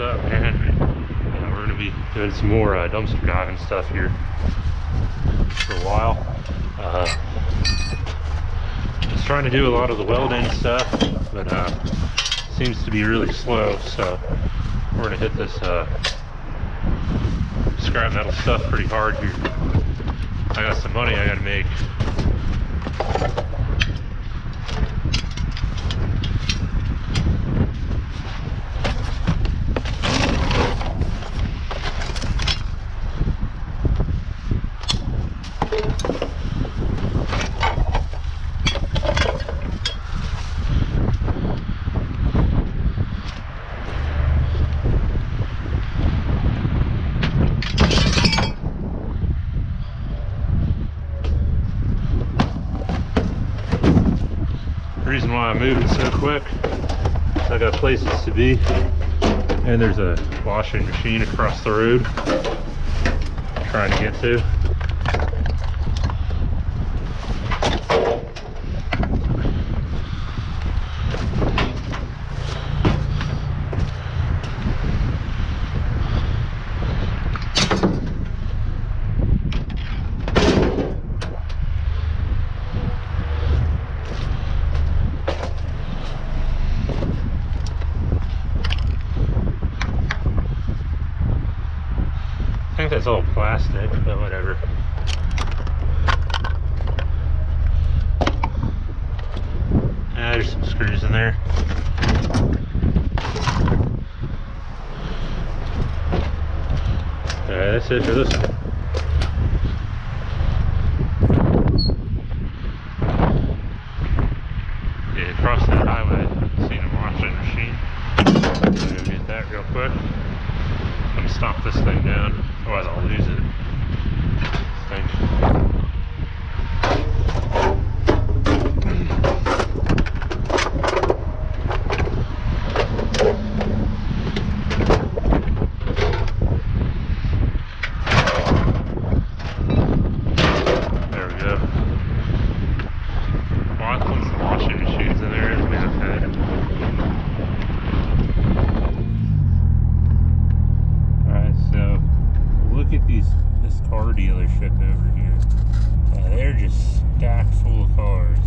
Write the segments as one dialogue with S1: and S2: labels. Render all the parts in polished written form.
S1: what's up, man? Yeah, we're gonna be doing some more dumpster diving stuff here for a while. Just trying to do a lot of the weld-in stuff, but seems to be really slow, so we're gonna hit this scrap metal stuff pretty hard here. I got some money I gotta make. The reason why I'm moving so quick is I got places to be, and there's a washing machine across the road I'm trying to get to. I think that's all plastic, but whatever. There's some screws in there. Alright, that's it for this one. Yeah, across that highway, I've seen a washing machine. I'm gonna go get that real quick. I'm gonna stop this thing down, otherwise I'll lose it. There we go. Some washing machines in there. Alright, so look at this car dealership over here. They're just stacked full of cars.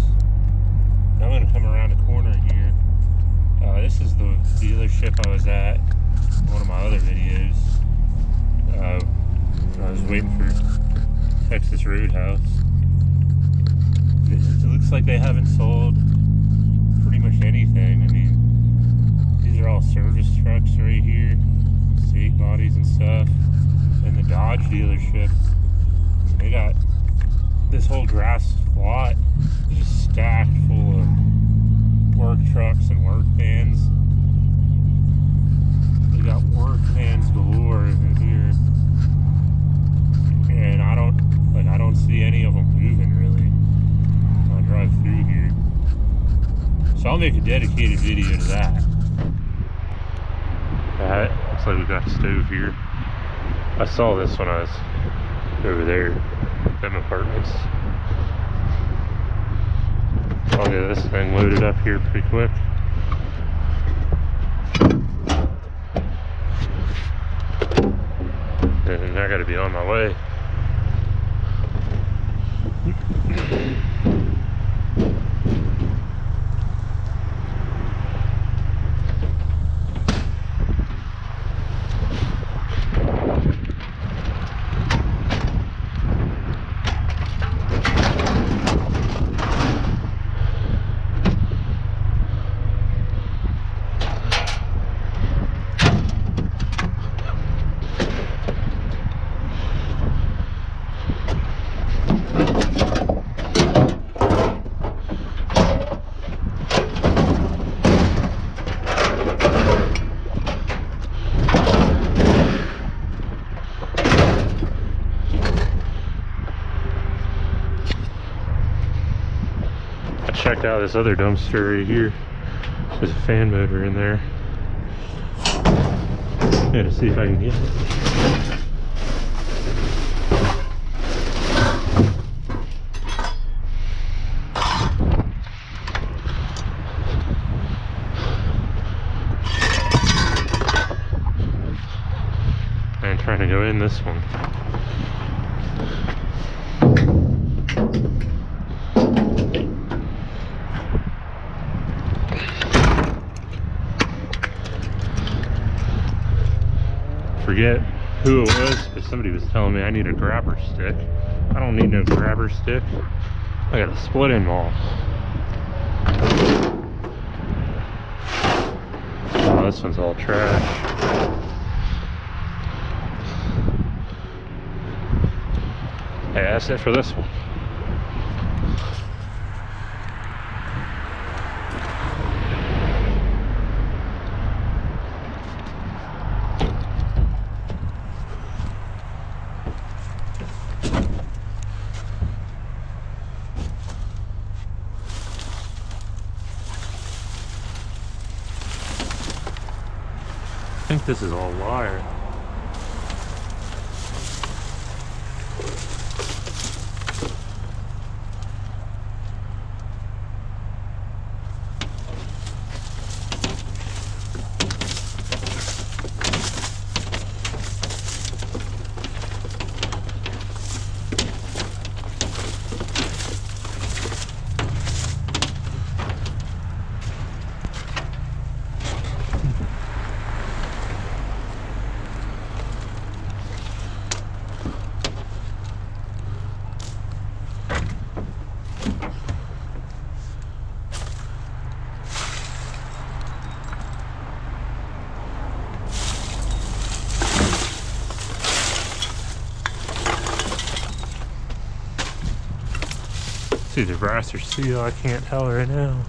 S1: I'm going to come around the corner here. This is the dealership I was at in one of my other videos. I was waiting for Texas Roadhouse. It looks like they haven't sold pretty much anything. I mean, these are all service trucks right here, stake bodies and stuff. And the Dodge dealership, they got this whole grass lot just stacked full of work trucks and work vans. They got work vans galore in here, and I don't see any of them moving really when I drive through here. So I'll make a dedicated video to that. Looks like we've got a stove here. I saw this when I was over there, them apartments. I'll get this thing loaded up here pretty quick. And I gotta be on my way. Checked out this other dumpster right here. There's a fan motor in there. Yeah, to see if I can get it. go in this one. Forget who it was, but somebody was telling me I need a grabber stick. I don't need no grabber stick. I got a split-in maul. Oh, this one's all trash. Hey, that's it for this one. I think this is all wire. It's either brass or steel, I can't tell right now.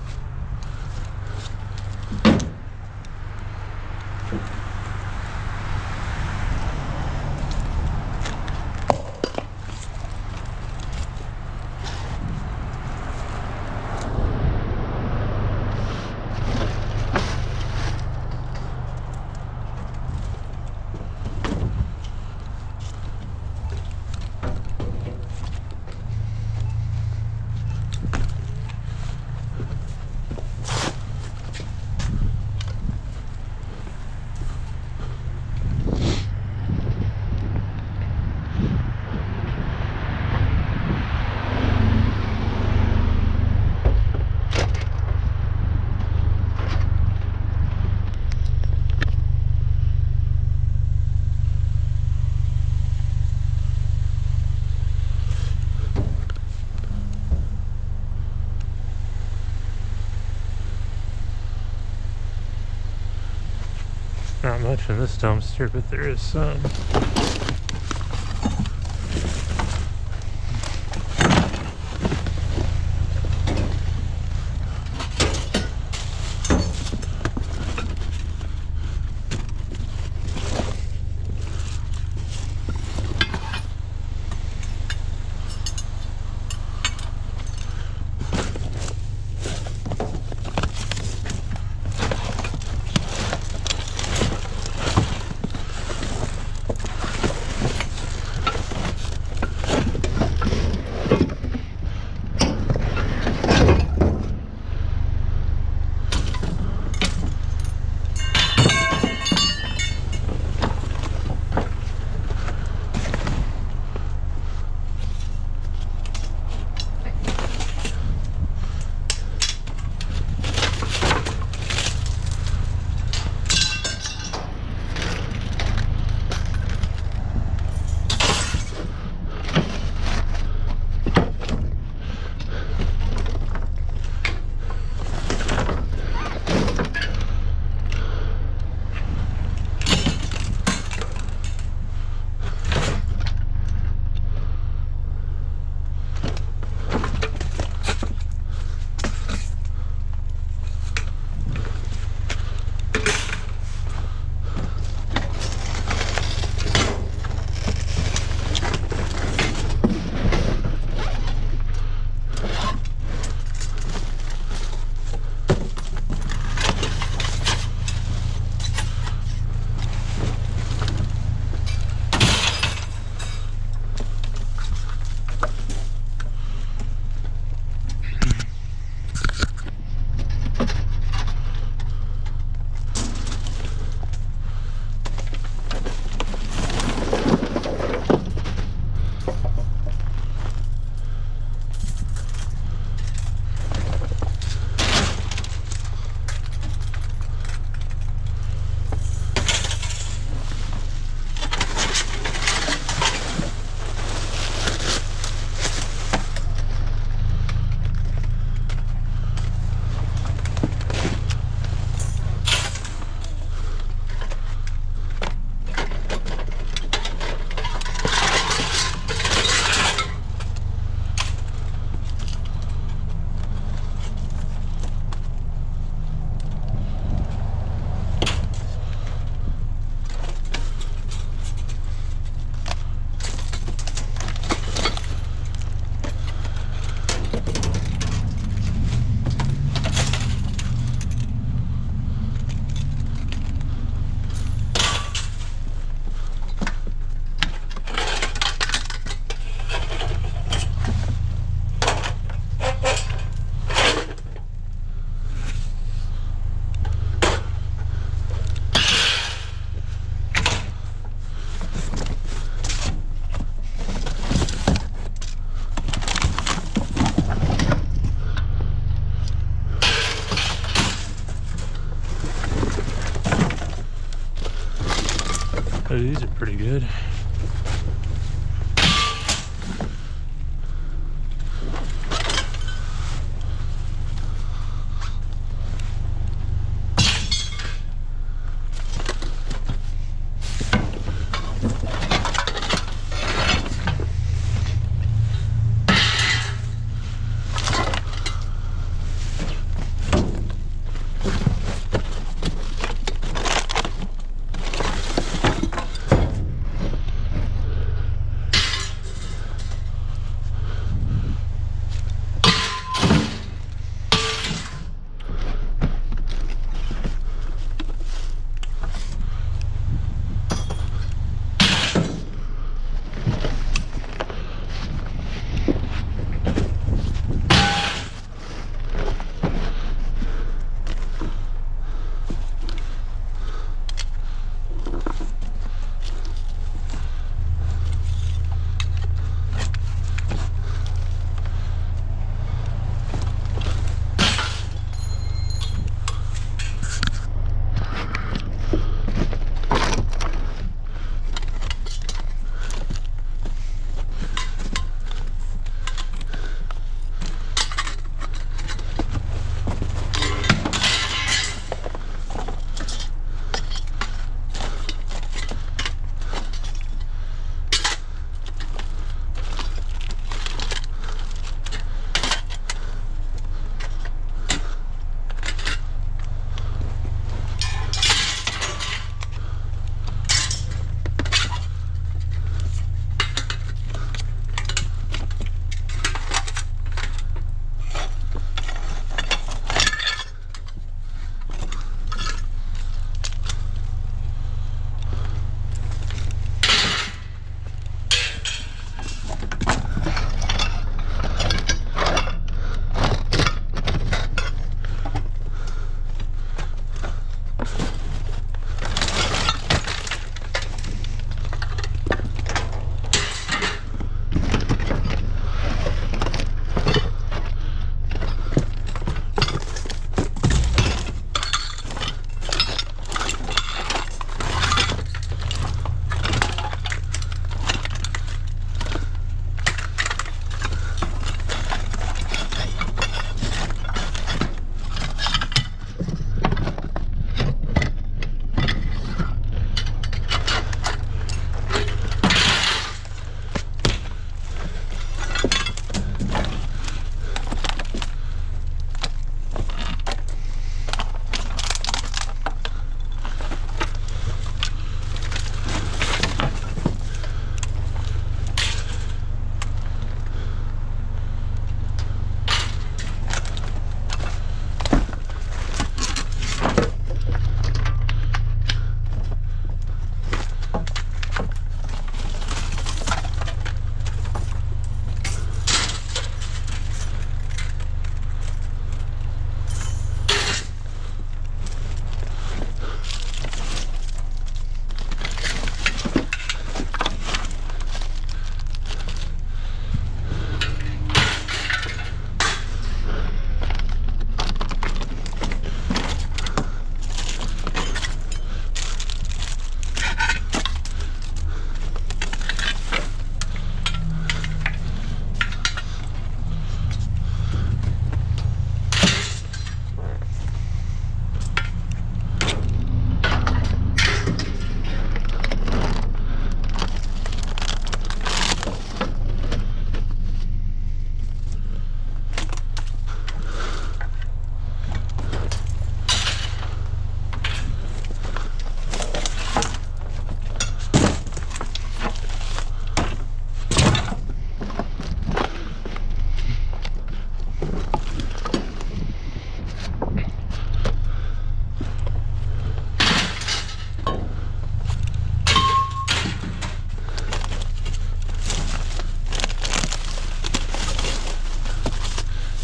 S1: Not much in this dumpster, but there is some. Actually, these are pretty good.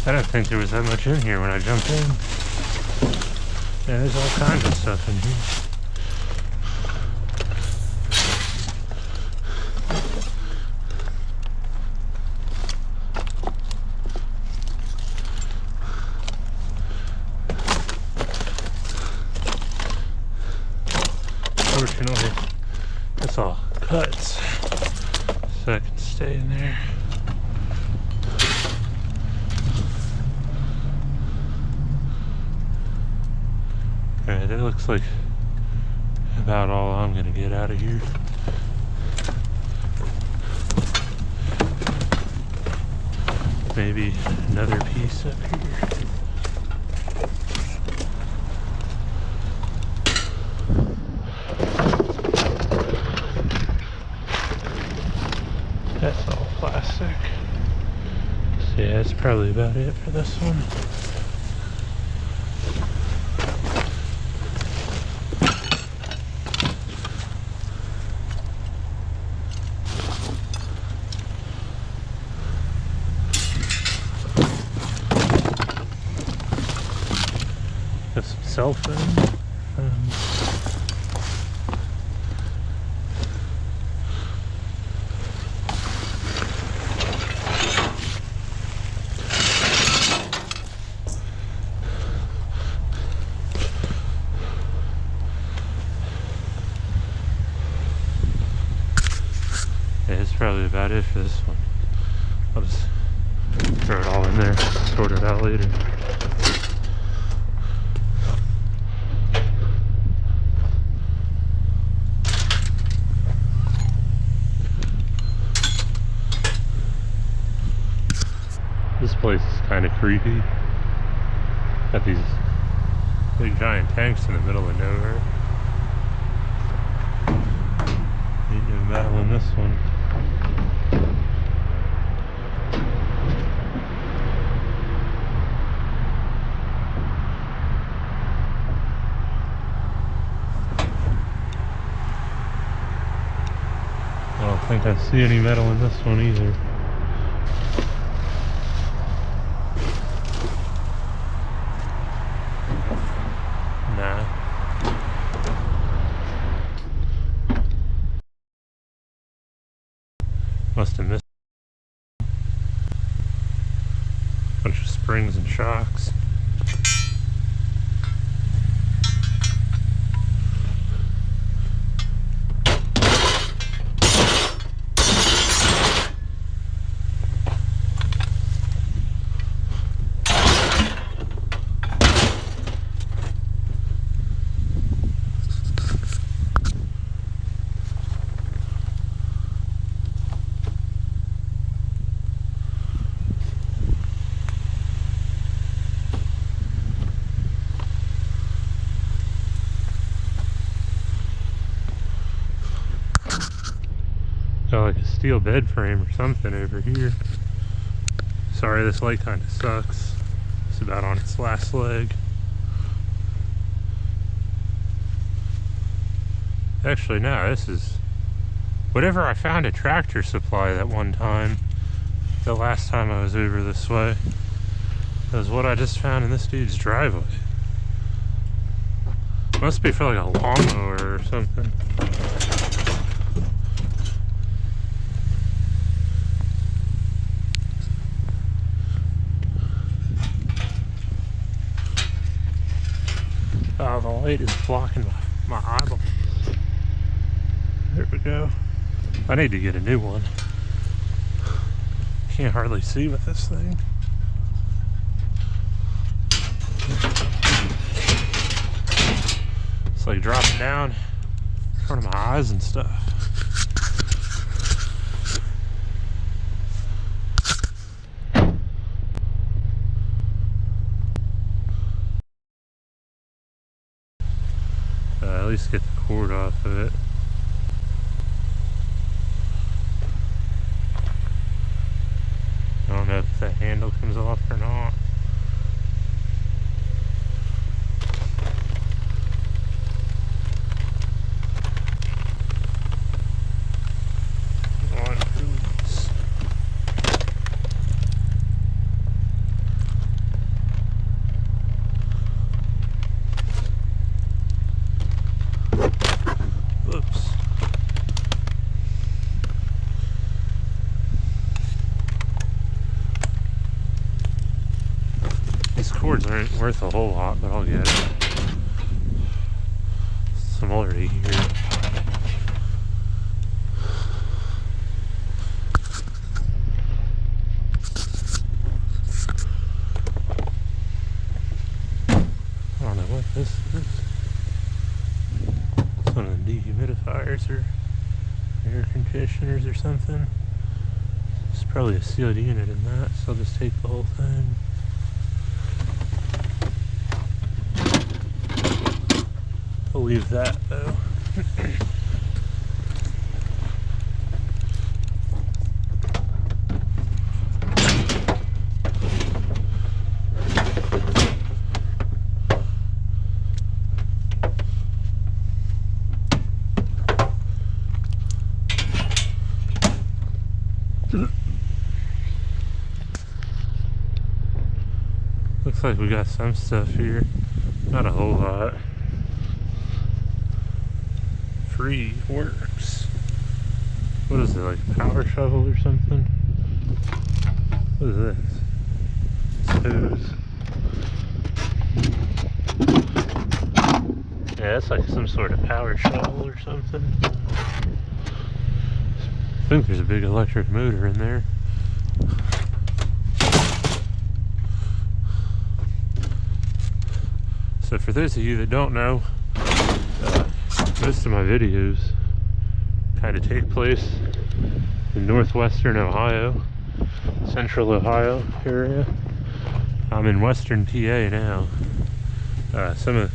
S1: I don't think there was that much in here when I jumped in. Yeah, there's all kinds of stuff in here. Fortunately, It's all cuts, so I can stay in there. Alright, that looks like about all I'm gonna get out of here. Maybe another piece up here. That's all plastic. So yeah, that's probably about it for this one. Got some cell phone. Yeah, that's probably about it for this one. I'll just throw it all in there, sort it out later. This place is kind of creepy. Got these big giant tanks in the middle of nowhere. Ain't no metal in this one. I don't think I see any metal in this one either. Nah. Must have missed a bunch of springs and shocks. Got like a steel bed frame or something over here. Sorry, this light kind of sucks. It's about on its last leg. Actually, no, this is whatever I found at Tractor Supply that one time, the last time I was over this way. That was what I just found in this dude's driveway. Must be for like a lawnmower or something. Oh, the light is blocking my eyeball. There we go. I need to get a new one. Can't hardly see with this thing. It's like dropping down in front of my eyes and stuff. At least get the cord off of it. I don't know if the handle comes off or not. These cords aren't worth a whole lot, but I'll get it. Some already here. like this is. It's one of the dehumidifiers or air conditioners or something. It's probably a sealed unit in that, so I'll just take the whole thing. I'll leave that though. Looks like we got some stuff here. Not a whole lot. Free works. What is it, like a power shovel or something? What is this? Hose. Yeah, it's like some sort of power shovel or something. I think there's a big electric motor in there. So for those of you that don't know, most of my videos kind of take place in northwestern Ohio, central Ohio area. I'm in western PA now. Some of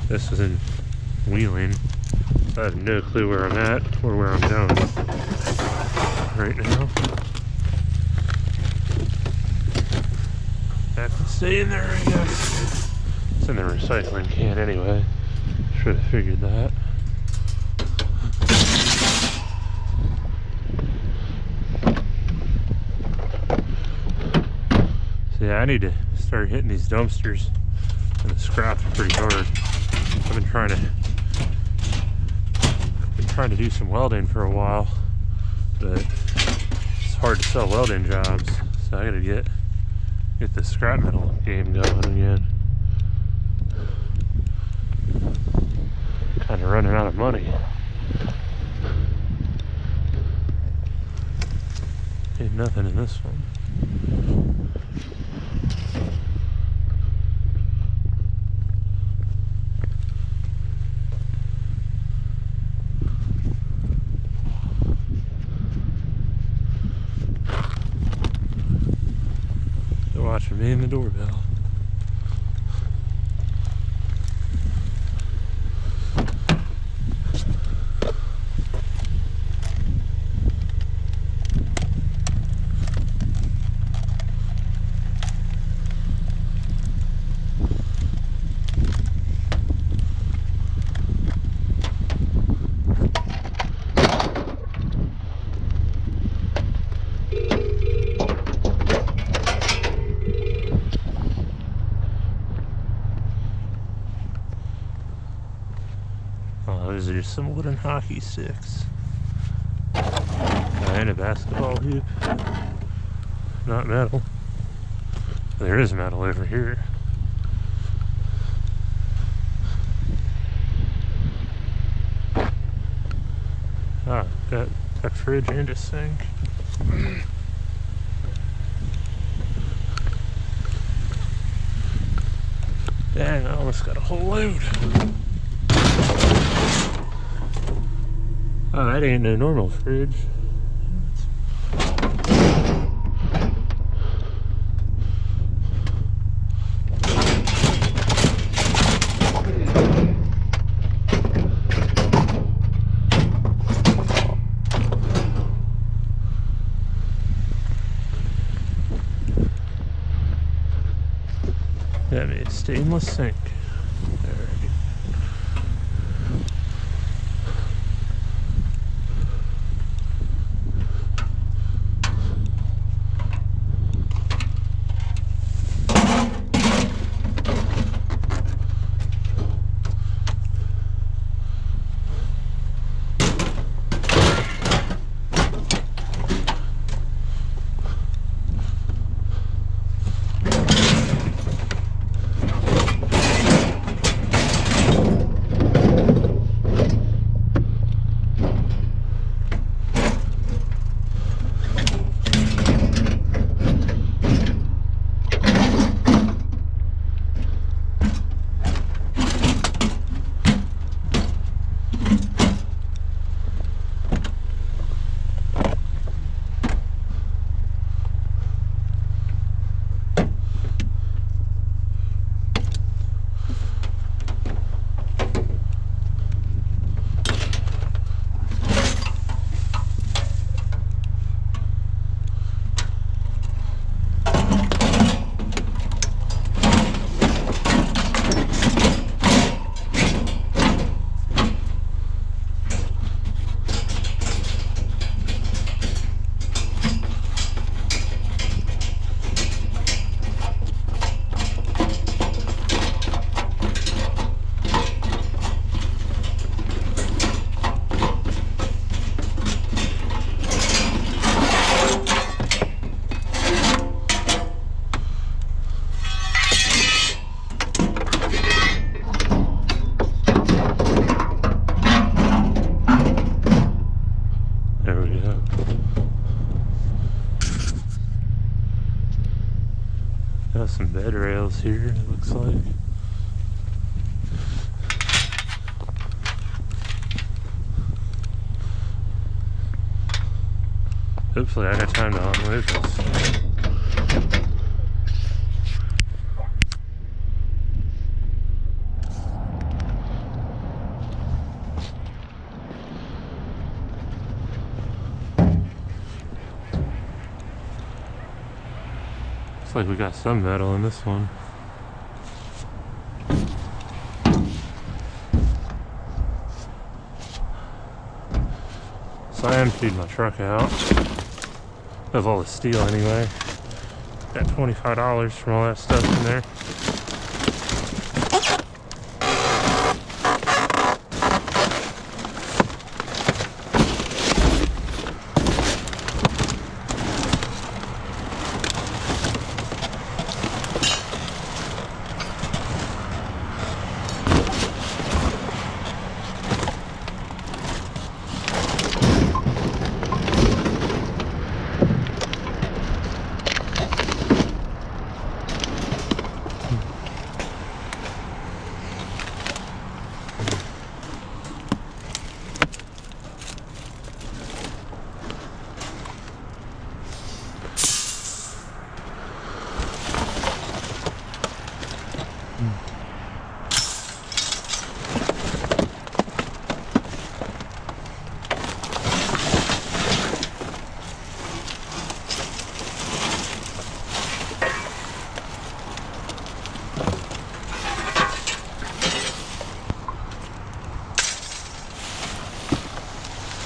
S1: this was in Wheeling. I have no clue where I'm at or where I'm going right now. Have to stay in there, I guess. It's in the recycling can anyway. Should have figured that. So yeah, I need to start hitting these dumpsters and the scraps pretty hard. I've been trying to do some welding for a while, but it's hard to sell welding jobs, so I gotta get the scrap metal game going again. Kind of running out of money. Ain't nothing in this one. They're watching me and the doorbell. Those are just some wooden hockey sticks. And a basketball hoop. Not metal. There is metal over here. Ah, got a fridge and a sink. Dang, I almost got a whole load. Oh, that ain't no normal fridge. Got me a stainless sink. There we go. bed rails here, it looks like. Hopefully I got time to unload this. Looks like we got some metal in this one. So I emptied my truck out of all the steel anyway. Got $25 from all that stuff in there.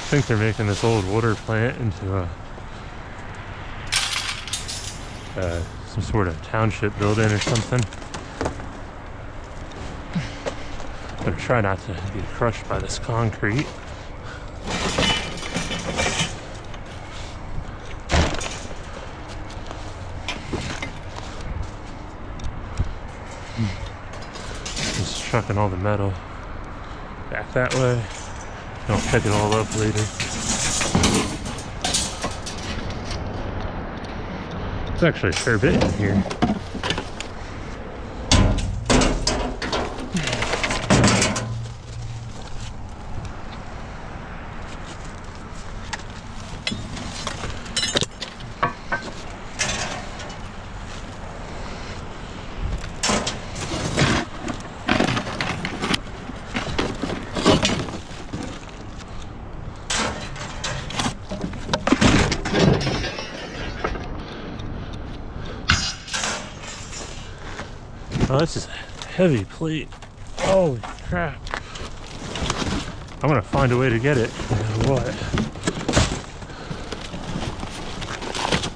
S1: I think they're making this old water plant into some sort of township building or something. Gonna try not to get crushed by this concrete. Just trucking all the metal back that way. I'll pick it all up later. There's actually a fair bit in here. Oh, this is a heavy plate. Holy crap. I'm gonna find a way to get it, no matter what.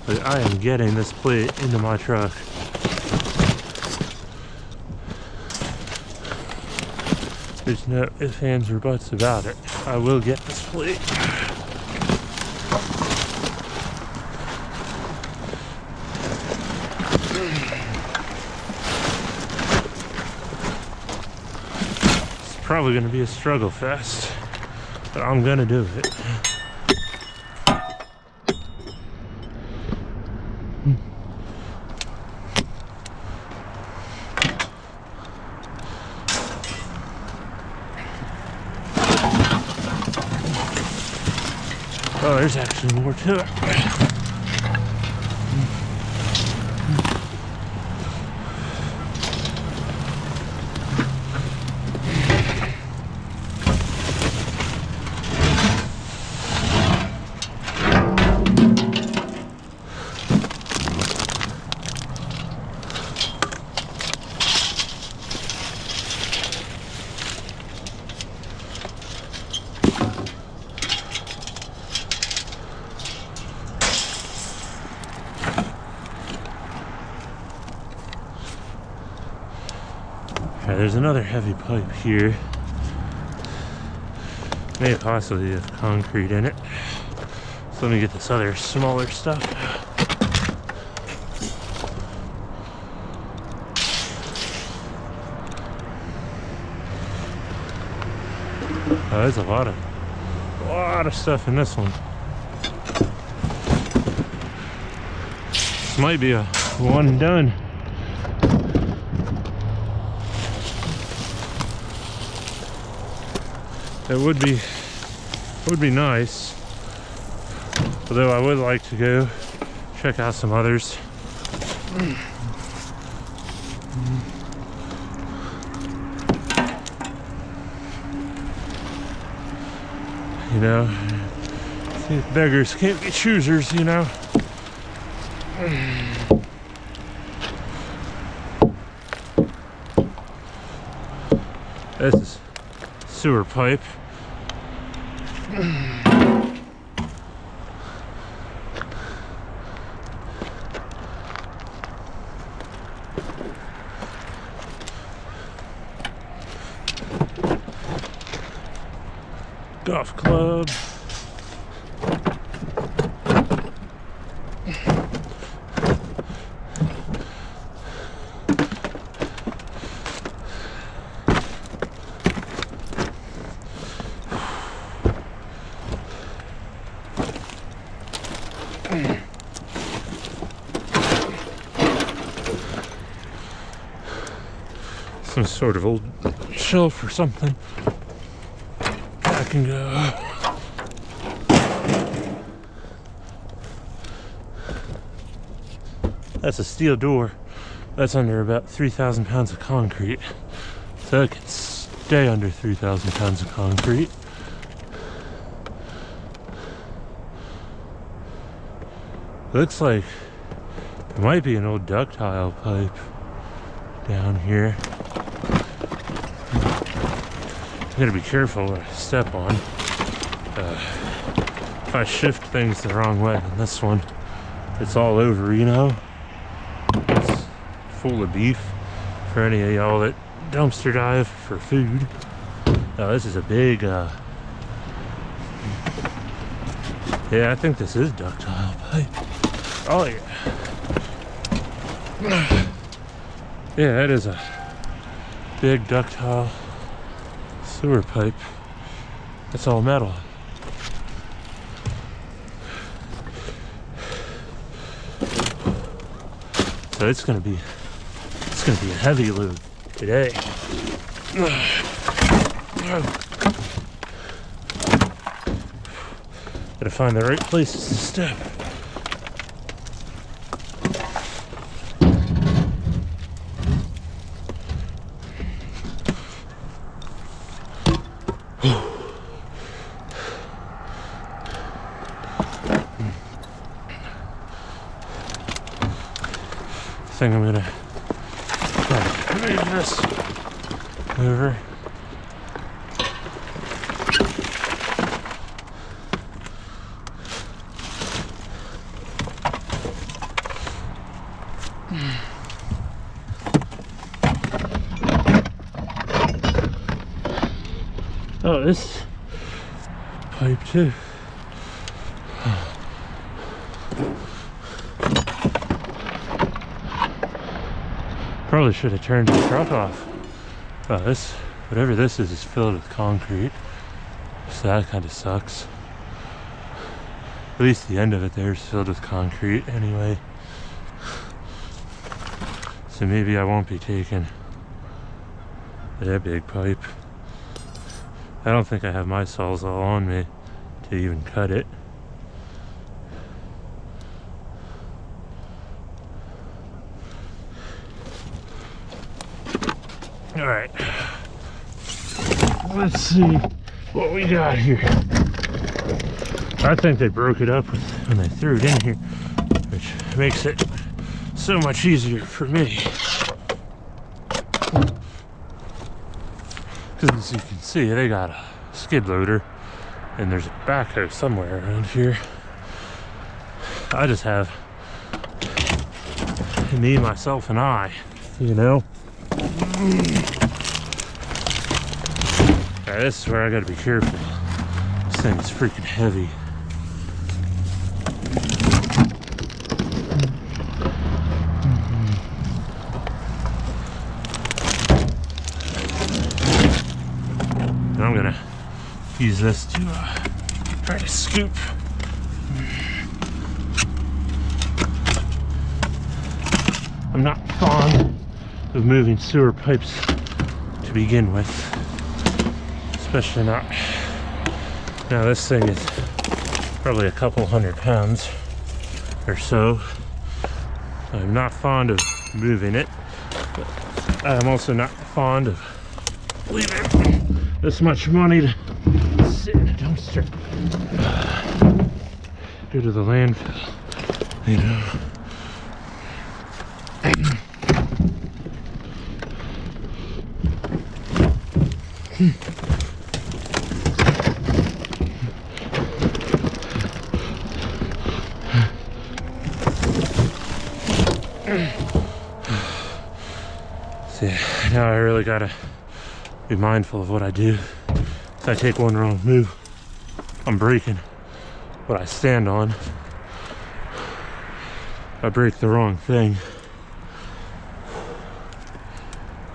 S1: But I am getting this plate into my truck. There's no ifs, ands, or buts about it. I will get this plate. Probably going to be a struggle fest, but I'm going to do it. Oh, there's actually more to it. Alright, there's another heavy pipe here. May possibly have concrete in it. So let me get this other smaller stuff. Oh, there's a lot of stuff in this one. This might be a one and done. it would be nice. Although I would like to go check out some others. You know, beggars can't be choosers, you know. This is sewer pipe. Golf club. Some sort of old shelf or something. I can go. That's a steel door. That's under about 3,000 pounds of concrete. So it can stay under 3,000 pounds of concrete. Looks like it might be an old ductile pipe down here. I gotta be careful what I step on. If I shift things the wrong way, and this one, it's all over, you know? It's full of beef for any of y'all that dumpster dive for food. This is a big, yeah, I think this is ductile pipe. Oh, yeah. Yeah, that is a big ductile sewer pipe. It's all metal. So it's gonna be a heavy load today. Gotta find the right places to step. I think I'm gonna try to move this over. Oh, this pipe too. Probably should have turned the truck off. This, whatever this is filled with concrete. So that kind of sucks. At least the end of it there is filled with concrete anyway. So maybe I won't be taking that big pipe. I don't think I have my Sawzall on me to even cut it. All right, let's see what we got here. I think they broke it up when they threw it in here, which makes it so much easier for me. Because as you can see, they got a skid loader and there's a backhoe somewhere around here. I just have me, myself, and I, you know. Right, this is where I gotta be careful. This thing is freaking heavy. And I'm gonna use this to try to scoop. I'm not fond of moving sewer pipes to begin with. So especially not. Now this thing is probably a couple 100 pounds or so. I'm not fond of moving it, but I'm also not fond of leaving this much money to sit in a dumpster. Go to the landfill, you know. See, now I really gotta be mindful of what I do. If I take one wrong move, I'm breaking what I stand on. If I break the wrong thing,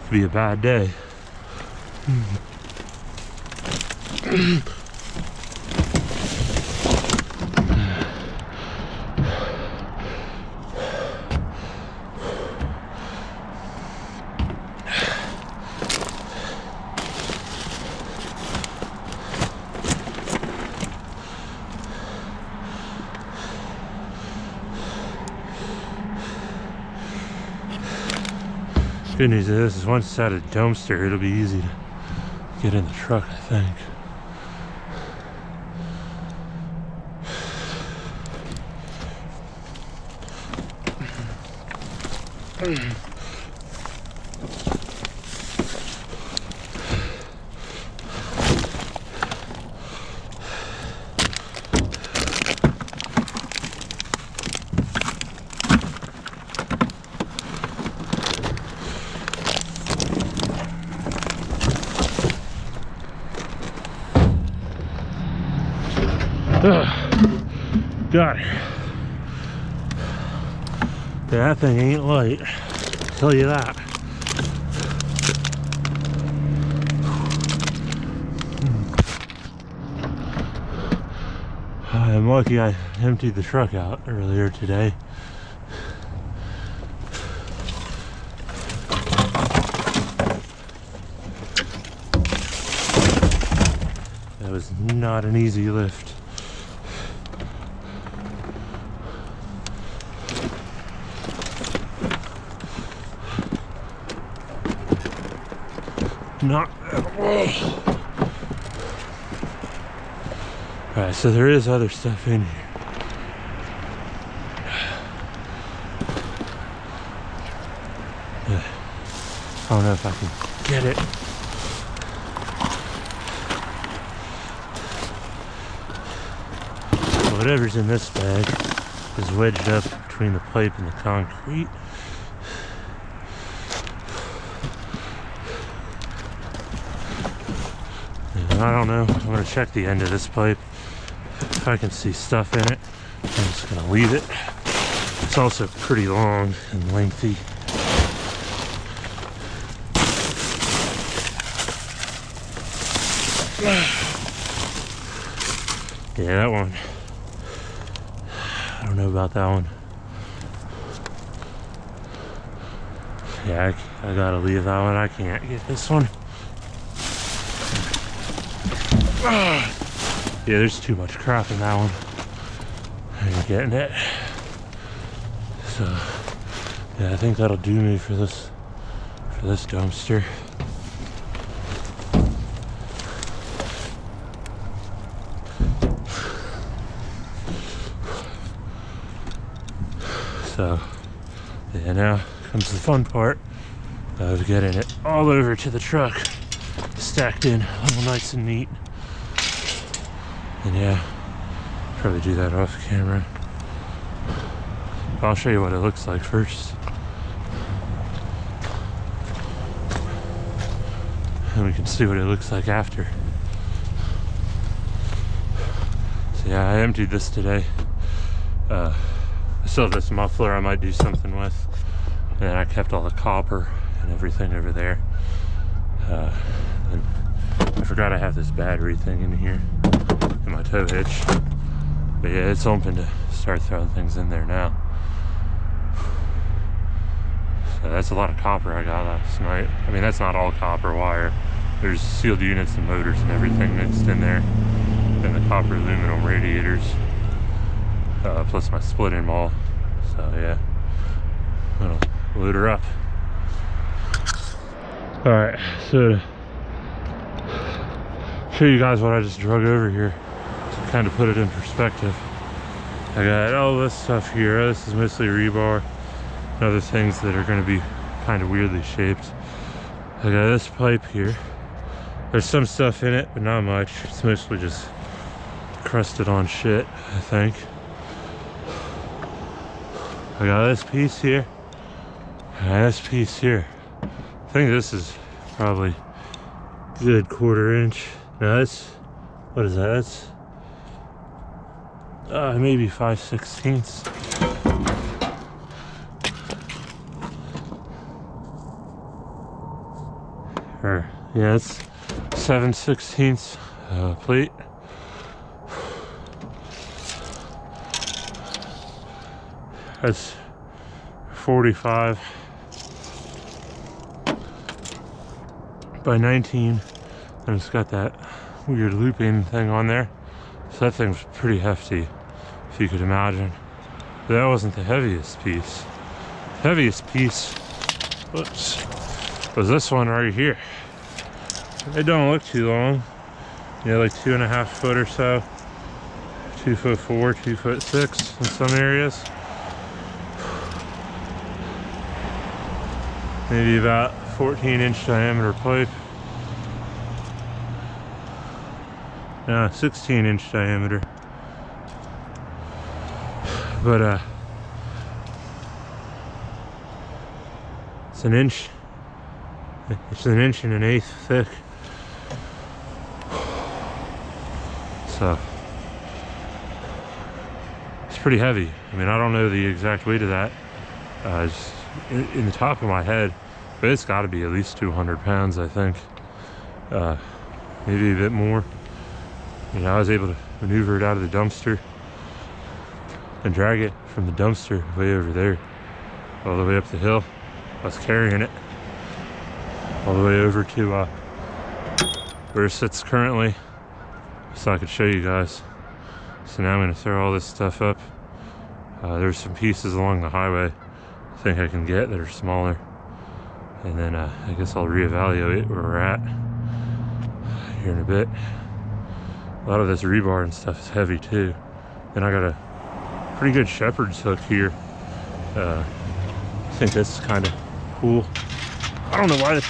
S1: it'll be a bad day. Good news is once it's out of the dumpster, it'll be easy to get in the truck, I think. Got it. Yeah, that thing ain't light, I'll tell you that. I'm lucky I emptied the truck out earlier today. That was not an easy lift. Not at all. Alright, so there is other stuff in here. I don't know if I can get it. Whatever's in this bag is wedged up between the pipe and the concrete. I don't know, I'm gonna check the end of this pipe. If I can see stuff in it, I'm just gonna leave it. It's also pretty long and lengthy. Yeah, that one. I don't know about that one. Yeah, I gotta leave that one. I can't get this one. Yeah, there's too much crap in that one. I ain't getting it. So, yeah, I think that'll do me for this dumpster. So, yeah, now comes the fun part of getting it all over to the truck, stacked in, all nice and neat. And yeah, probably do that off camera. I'll show you what it looks like first. And we can see what it looks like after. So yeah, I emptied this today. I still have this muffler I might do something with. And then I kept all the copper and everything over there. And I forgot I have this battery thing in here. In my tow hitch, but yeah, it's open to start throwing things in there now. So that's a lot of copper I got last night. I mean, that's not all copper wire, There's sealed units and motors and everything mixed in there. And the copper aluminum radiators. Plus my split-in ball. So yeah, I'm gonna load her up. Alright, so to show you guys what I just drug over here, to kind of put it in perspective. I got all this stuff here. This is mostly rebar and other things that are going to be kind of weirdly shaped. I got this pipe here. There's some stuff in it, but not much. It's mostly just crusted on shit, I think. I got this piece here. And this piece here. I think this is probably a good 1/4 inch. Now that's, what is that? That's maybe 5/16. Or yeah, it's 7/16 plate. That's 45 by 19, and it's got that weird looping thing on there. So that thing's pretty hefty, if you could imagine. But that wasn't the heaviest piece. The heaviest piece, whoops, was this one right here. It don't look too long. You know, like 2.5 foot or so. 2'4", 2'6" in some areas. Maybe about 14-inch diameter pipe. No, 16-inch diameter. But it's an inch. It's an 1.1/8 thick. So it's pretty heavy. I mean, I don't know the exact weight of that. It's in the top of my head, but it's got to be at least 200 pounds, I think. Maybe a bit more. You know, I was able to maneuver it out of the dumpster and drag it from the dumpster way over there, all the way up the hill. I was carrying it all the way over to where it sits currently, so I could show you guys. So now I'm going to throw all this stuff up. There's some pieces along the highway I think I can get that are smaller, and then I guess I'll reevaluate where we're at here in a bit. A lot of this rebar and stuff is heavy too. Then I got a pretty good shepherd's hook here. I think that's kind of cool. I don't know why it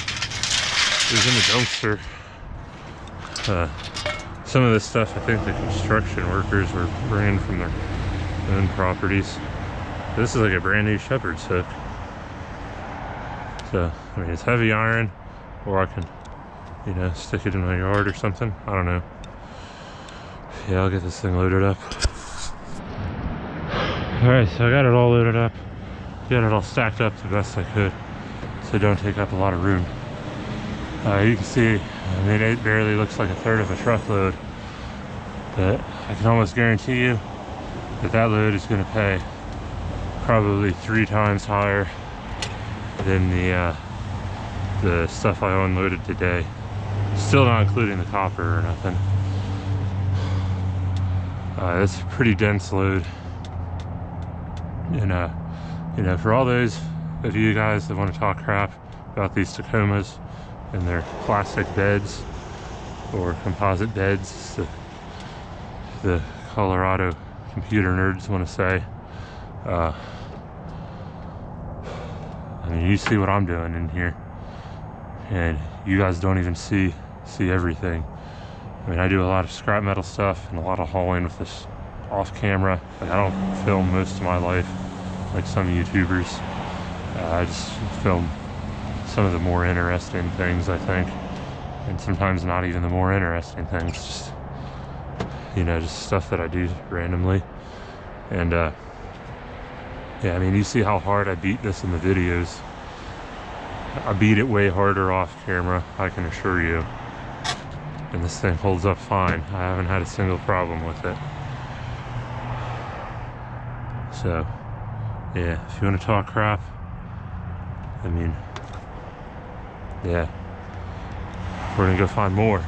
S1: was in the dumpster. Some of this stuff I think the construction workers were bringing from their own properties. This is like a brand new shepherd's hook. So, I mean, it's heavy iron, or I can, you know, stick it in my yard or something. I don't know. Yeah, I'll get this thing loaded up. Alright, so I got it all loaded up. Got it all stacked up the best I could, so it don't take up a lot of room. You can see, I mean, it barely looks like 1/3 of a truckload, but I can almost guarantee you that that load is going to pay probably 3 times higher than the stuff I unloaded today. Still not including the copper or nothing. It's a pretty dense load, and you know, for all those of you guys that want to talk crap about these Tacomas and their plastic beds or composite beds, the Colorado computer nerds want to say, I mean, you see what I'm doing in here, and you guys don't even see everything. I mean, I do a lot of scrap metal stuff and a lot of hauling with this off camera. Like, I don't film most of my life like some YouTubers. I just film some of the more interesting things, I think, and sometimes not even the more interesting things, just, you know, just stuff that I do randomly. And yeah, I mean, you see how hard I beat this in the videos. I beat it way harder off camera, I can assure you. And this thing holds up fine. I haven't had a single problem with it. So yeah, if you want to talk crap, I mean, yeah, we're gonna go find more.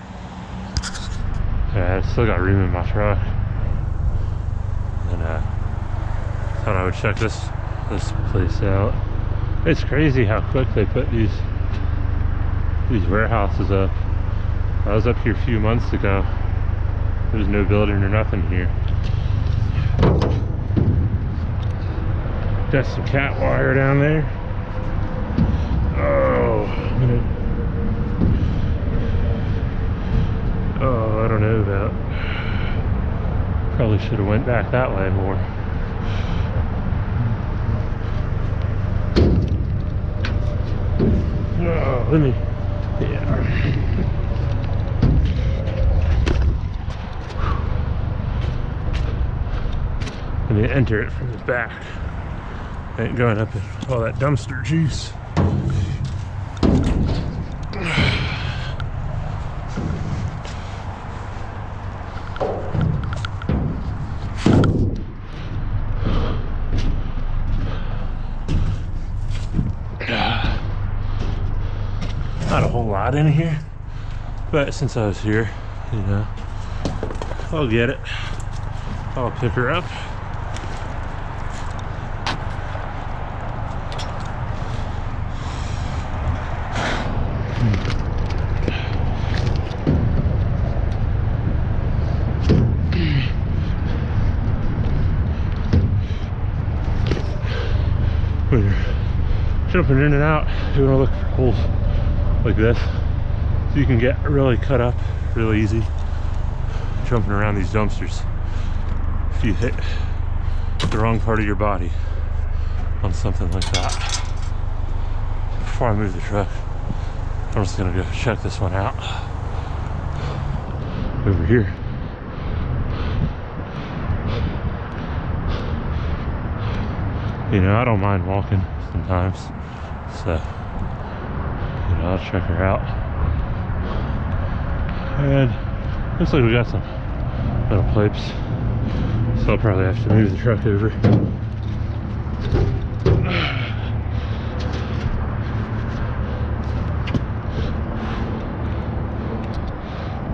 S1: Yeah, I still got room in my truck. And thought I would check this place out. It's crazy how quick they put these warehouses up. I was up here a few months ago. There was no building or nothing here. Got some cat wire down there. Oh, I don't know about. Probably should have went back that way more. Oh, let me. Yeah. Let me enter it from the back. I ain't going up in all that dumpster juice. Not a whole lot in here, but since I was here, you know, I'll get it. I'll pick her up. When you're jumping in and out, you want to look for holes like this, so you can get really cut up really easy jumping around these dumpsters if you hit the wrong part of your body on something like that. Before I move the truck, I'm just gonna go check this one out over here. You know, I don't mind walking sometimes, so you know, I'll check her out. And looks like we got some metal pipes, so I'll probably have to move the truck over.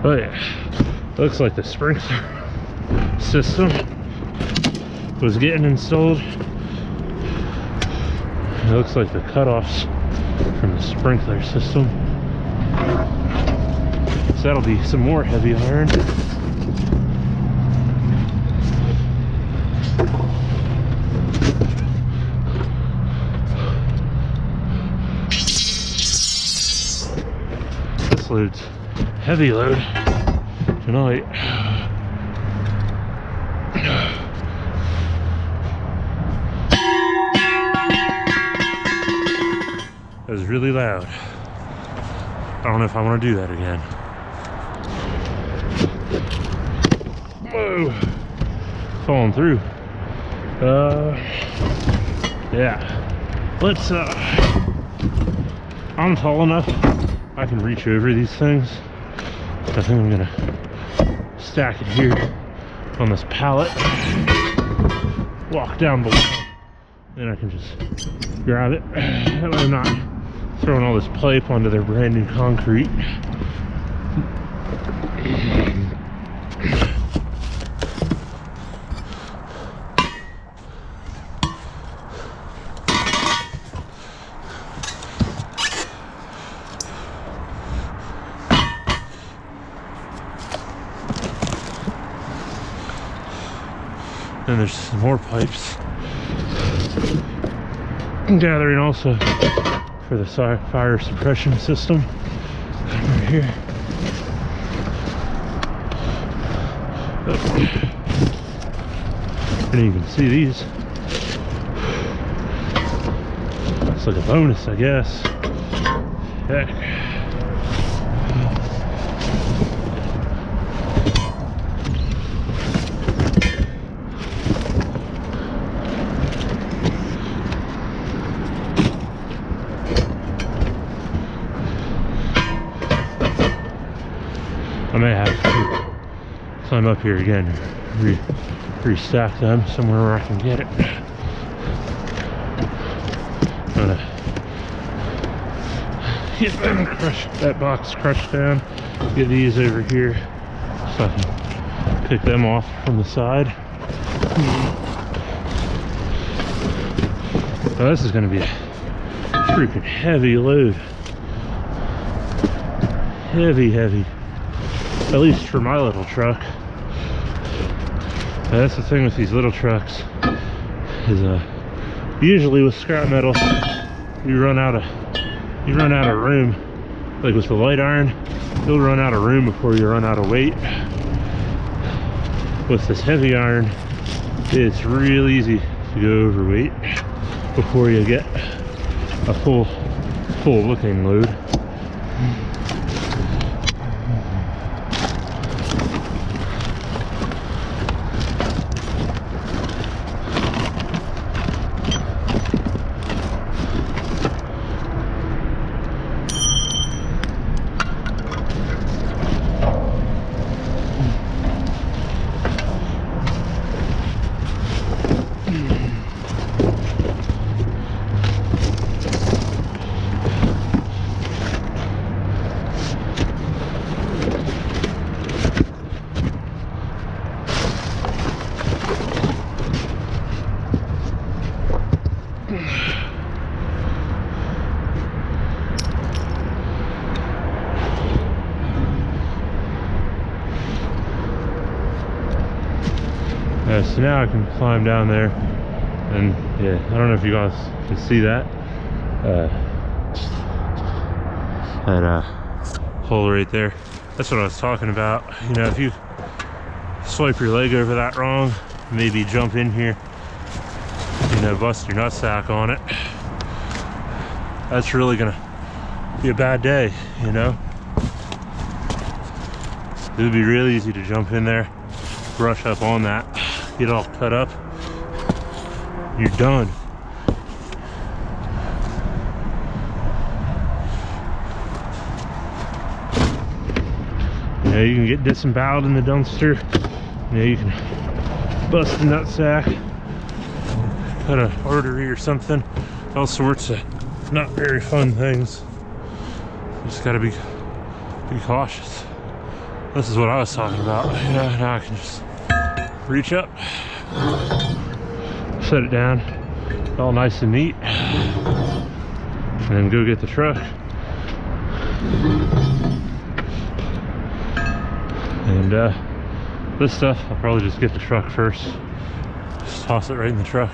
S1: But yeah, looks like the sprinkler system was getting installed. It looks like the cutoffs from the sprinkler system. So that'll be some more heavy iron. This load's heavy load tonight. It was really loud. I don't know if I want to do that again. Whoa! Falling through. Yeah. Let's, I'm tall enough I can reach over these things. I think I'm gonna stack it here on this pallet. Walk down below. Then I can just grab it. That way I'm not throwing all this pipe onto their brand new concrete. Then there's some more pipes. I'm gathering also for the fire suppression system over here. And you can see these. It's like a bonus, I guess. Heck. I may have to climb up here again and restack them somewhere where I can get it. get that box crushed down, get these over here so I can pick them off from the side. Oh, this is going to be a freaking heavy load. Heavy, at least for my little truck. Now, that's the thing with these little trucks is usually with scrap metal you run out of room. Like with the light iron, you'll run out of room before you run out of weight. With this heavy iron, it's real easy to go overweight before you get a full looking load. So now I can climb down there, and yeah, I don't know if you guys can see that hole right there. That's what I was talking about. You know, if you swipe your leg over that wrong, maybe jump in here, you know, bust your nutsack on it, that's really gonna be a bad day, you know. It would be really easy to jump in there, brush up on that, get all cut up, you're done. You know, you can get disemboweled in the dumpster. You know, you can bust a nutsack, cut an artery or something, all sorts of not very fun things. You just gotta be cautious. This is what I was talking about. You know, now I can just reach up, set it down, all nice and neat, and then go get the truck. And this stuff, I'll probably just get the truck first. Just toss it right in the truck.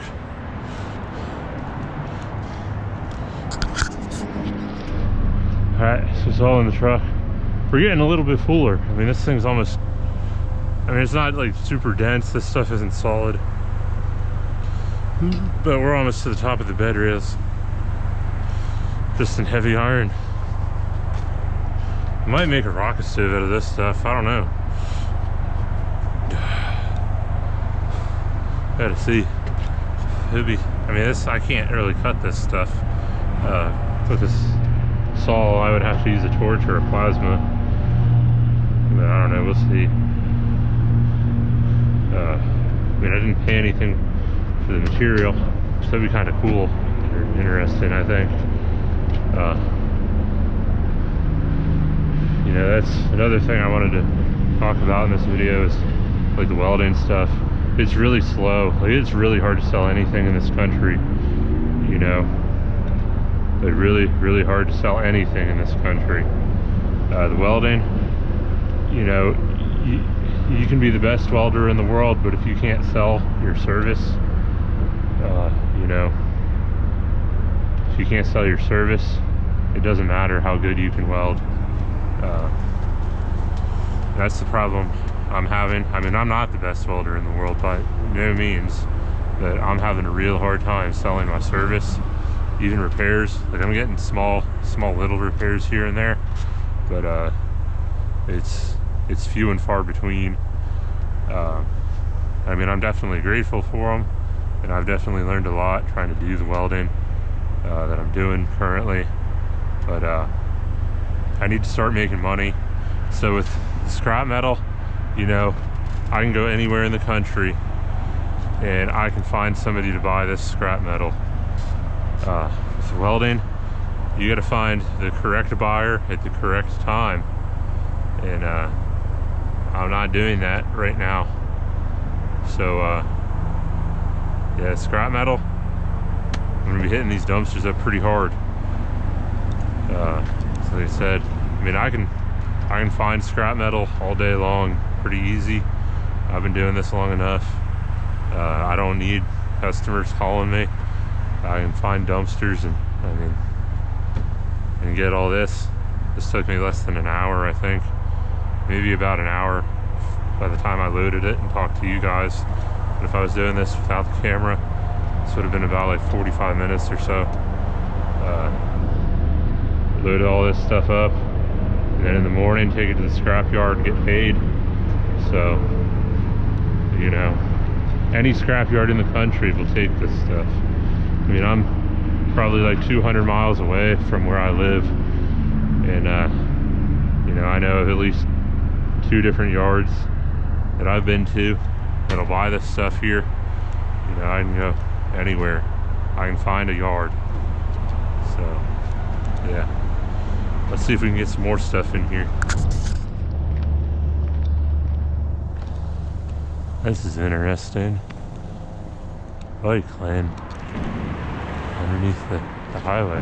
S1: Alright, so it's all in the truck. We're getting a little bit fuller. I mean, this thing's almost, I mean, it's not like super dense. This stuff isn't solid. But we're almost to the top of the bed rails. Just in heavy iron. I might make a rocket stove out of this stuff. I don't know. Gotta see. It'd be, I mean, this, I can't really cut this stuff. With this saw, I would have to use a torch or a plasma. But I don't know, we'll see. I mean, I didn't pay anything for the material, so that'd be kind of cool or interesting, I think. You know, that's another thing I wanted to talk about in this video is like the welding stuff. It's really slow. Like, it's really hard to sell anything in this country, you know. Like, really hard to sell anything in this country. The welding, you know, you can be the best welder in the world, but if you can't sell your service, you know, if you can't sell your service, it doesn't matter how good you can weld. That's the problem I'm having. I mean, I'm not the best welder in the world by no means, but I'm having a real hard time selling my service, even repairs. Like, I'm getting small little repairs here and there, but it's few and far between. I mean, I'm definitely grateful for them, and I've definitely learned a lot trying to do the welding that I'm doing currently, but I need to start making money. So with scrap metal, you know, I can go anywhere in the country and I can find somebody to buy this scrap metal. With welding, you got to find the correct buyer at the correct time, and I'm not doing that right now. So yeah, scrap metal, I'm gonna be hitting these dumpsters up pretty hard. So they said, I mean, I can find scrap metal all day long pretty easy. I've been doing this long enough. I don't need customers calling me. I can find dumpsters, and I mean, and get all this. This took me less than an hour, I think. Maybe about an hour by the time I loaded it and talked to you guys. But if I was doing this without the camera, this would have been about like 45 minutes or so. Load all this stuff up, and then in the morning take it to the scrapyard and get paid. So, you know, any scrapyard in the country will take this stuff. I mean, I'm probably like 200 miles away from where I live, and you know, I know of at least 2 different yards that I've been to that'll buy this stuff here. You know, I can go anywhere. I can find a yard. So, yeah. Let's see if we can get some more stuff in here. This is interesting. Bike lane underneath the highway.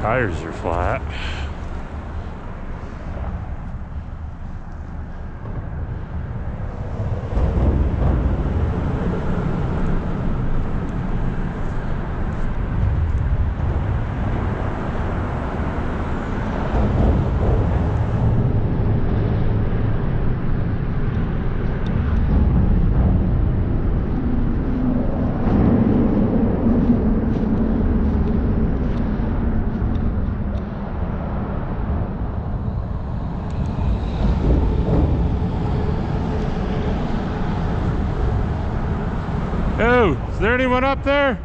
S1: Tires are flat. Oh, is there anyone up there?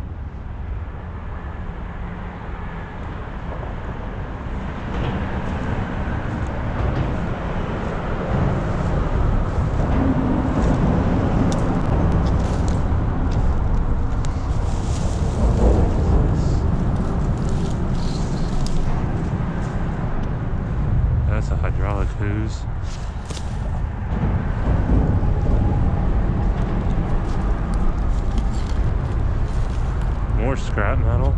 S1: That's a hydraulic hose. More scrap metal.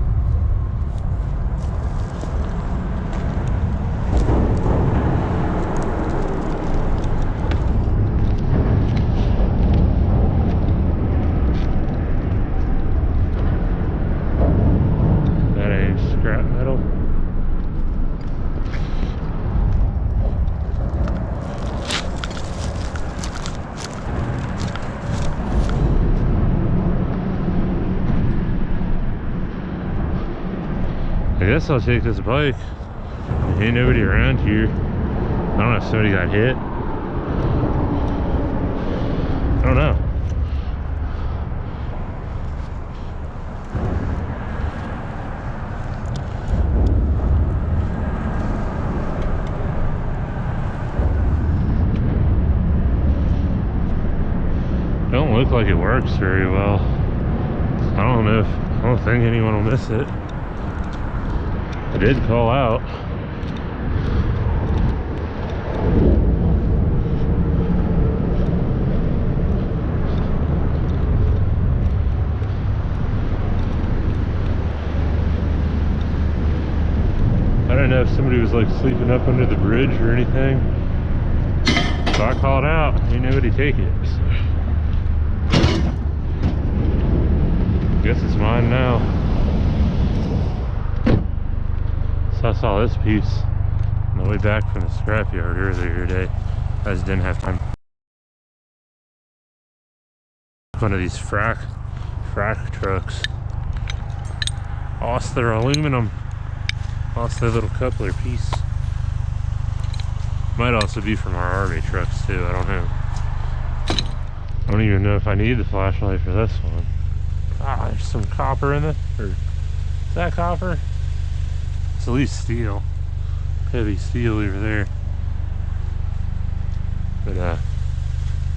S1: That ain't scrap metal. I guess I'll take this bike. Ain't nobody around here. I don't know if somebody got hit. I don't know. Don't look like it works very well. I don't think anyone will miss it. I did call out. I don't know if somebody was like sleeping up under the bridge or anything. So I called out. Ain't nobody take it. So. Guess it's mine now. So I saw this piece on the way back from the scrapyard earlier today. I just didn't have time. One of these frac trucks. Lost their aluminum. Lost their little coupler piece. Might also be from our army trucks too, I don't know. I don't even know if I need the flashlight for this one. Ah, there's some copper in it. Or is that copper? It's at least steel. Heavy steel over there. But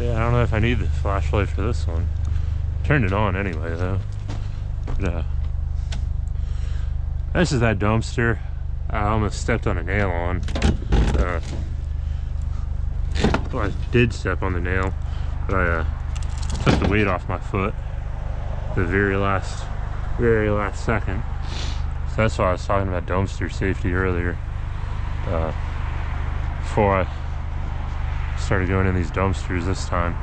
S1: Yeah, I don't know if I need the flashlight for this one. Turned it on anyway, though. But, this is that dumpster I almost stepped on a nail on. Well, I did step on the nail, but I took the weight off my foot the very last second. So that's why I was talking about dumpster safety earlier. Before I started going in these dumpsters this time,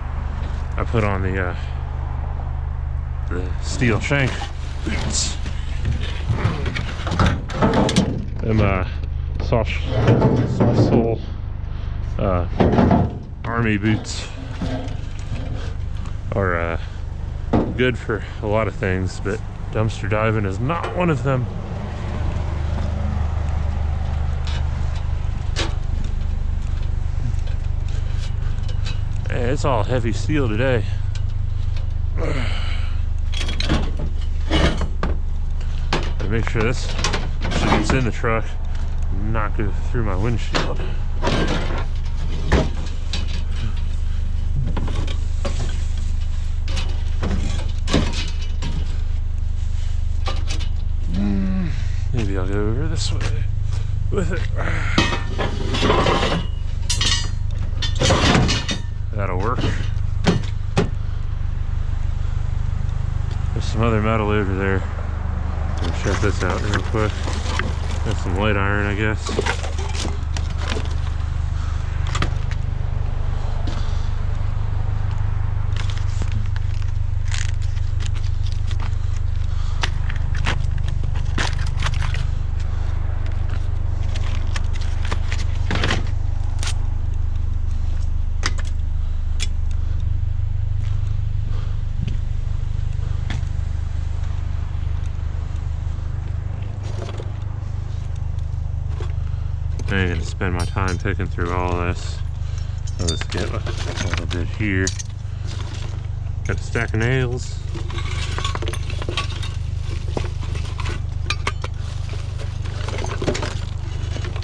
S1: I put on the steel shank boots. Them soft sole army boots are good for a lot of things, but dumpster diving is not one of them. Hey, it's all heavy steel today. Gotta make sure this shit gets in the truck and not go through my windshield. Maybe I'll go over this way with it. That'll work. There's some other metal over there. Let me check this out real quick. That's some light iron, I guess. I ain't gonna spend my time picking through all this. I'll just get a little bit here. Got a stack of nails.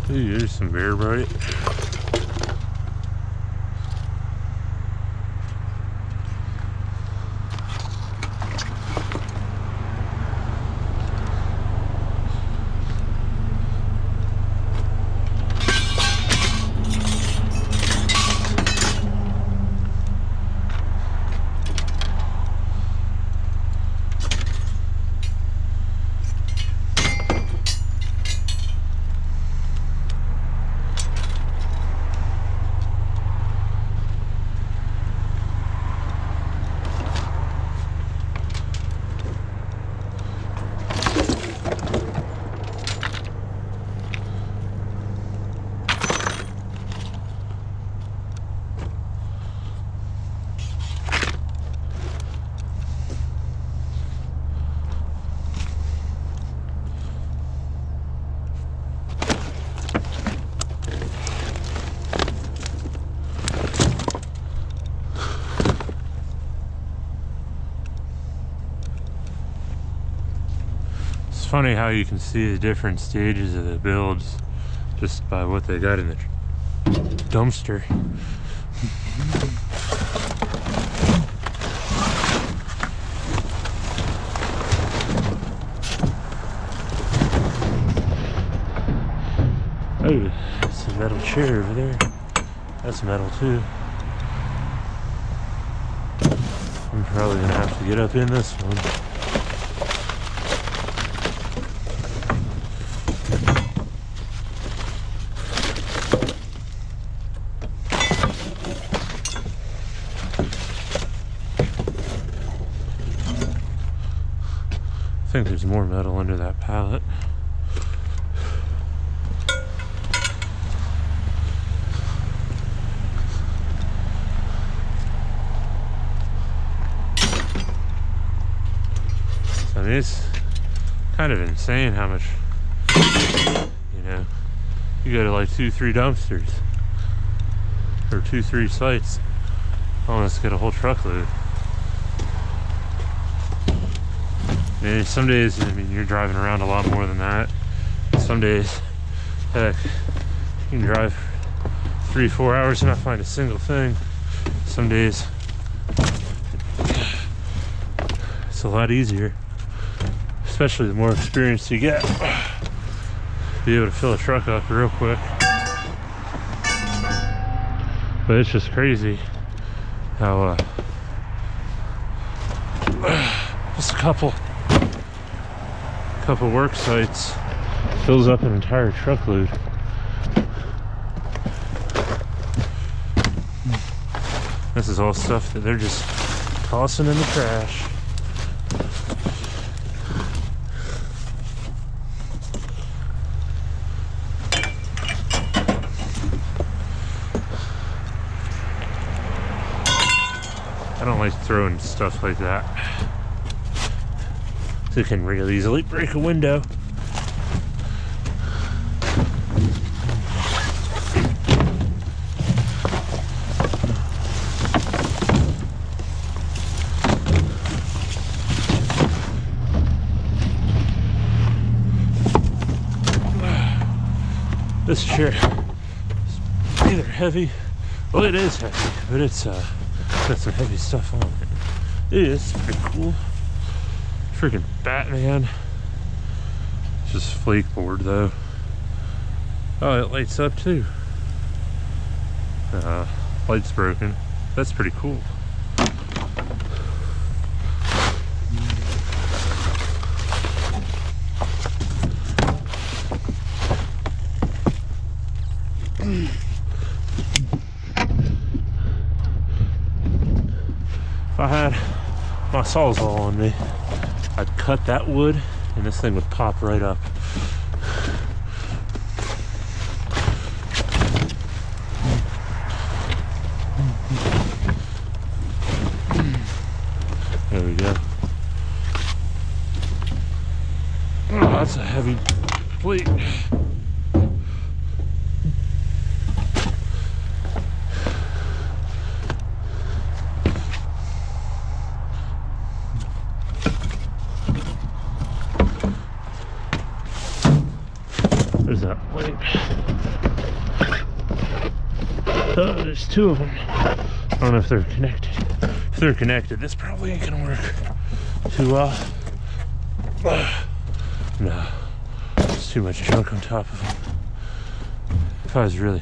S1: Ooh, there's some Bear Brite. Funny how you can see the different stages of the builds just by what they got in the dumpster. Oh, it's a metal chair over there. That's metal too. I'm probably gonna have to get up in this one. I think there's more metal under that pallet. So, I mean, it's kind of insane how much, you know, you go to like 2-3 dumpsters or 2-3 sites, almost get a whole truckload. And some days, I mean, you're driving around a lot more than that. Some days, heck, you can drive 3-4 hours and not find a single thing. Some days it's a lot easier, especially the more experience you get. Be able to fill a truck up real quick. But it's just crazy how just a couple work sites fills up an entire truckload. This is all stuff that they're just tossing in the trash. I don't like throwing stuff like that. It can real easily break a window. This chair is either heavy, well it is heavy, but it's got some heavy stuff on it. It is pretty cool. Freaking Batman. It's just flake board though. Oh, it lights up too. Light's broken. That's pretty cool. If I had my Sawzall on me, I'd cut that wood and this thing would pop right up. There we go. Oh, that's a heavy plate. There's that plate. Oh, there's two of them. I don't know if they're connected. If they're connected, this probably ain't gonna work too well. No, there's too much junk on top of them. If I was really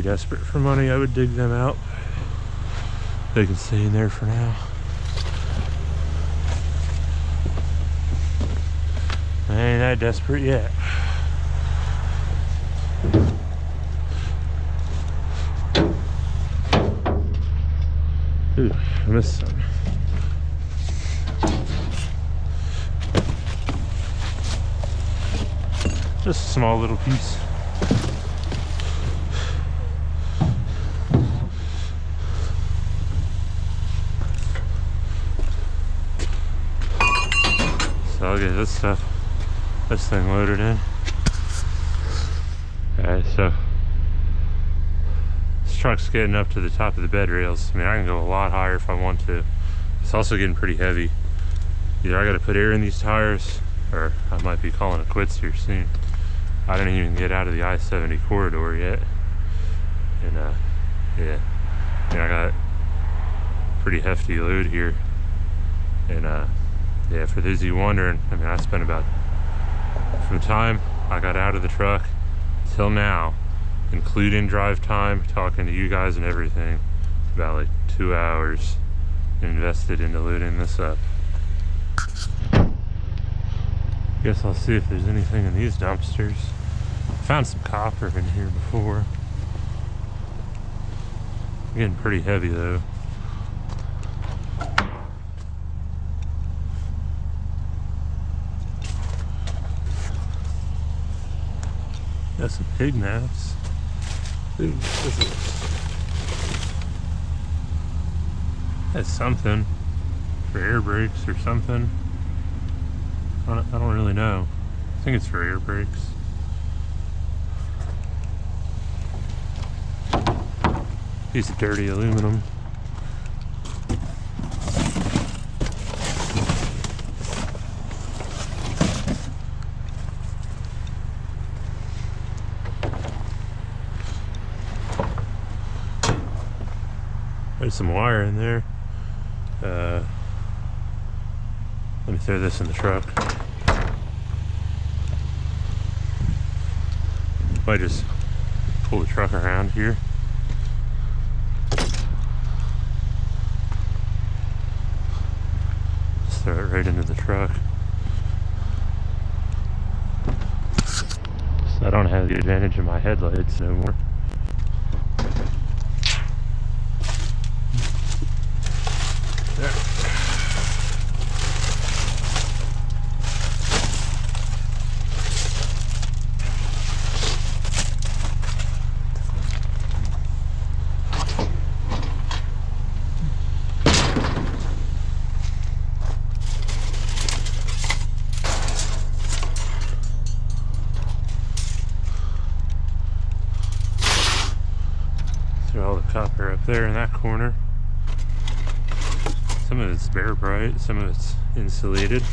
S1: desperate for money, I would dig them out. They can stay in there for now. I ain't that desperate yet. Ooh, I missed some. Just a small little piece. So I'll get this thing loaded in. Alright, so this truck's getting up to the top of the bed rails. I mean, I can go a lot higher if I want to. It's also getting pretty heavy. Either I gotta put air in these tires, or I might be calling it quits here soon. I didn't even get out of the I-70 corridor yet. And yeah, I got a pretty hefty load here. And yeah, for those of you wondering, I mean, I spent about, from the time I got out of the truck till now, including drive time, talking to you guys and everything, about like 2 hours invested into loading this up. Guess I'll see if there's anything in these dumpsters. Found some copper in here before. Getting pretty heavy though. Got some pig naps. Ooh, what's this? That's something for air brakes or something. I don't really know. I think it's for air brakes. Piece of dirty aluminum. There's some wire in there. Let me throw this in the truck. Might just pull the truck around here. Just throw it right into the truck. So I don't have the advantage of my headlights no more. There. All the copper up there in that corner. Some of it's bare bright, some of it's insulated.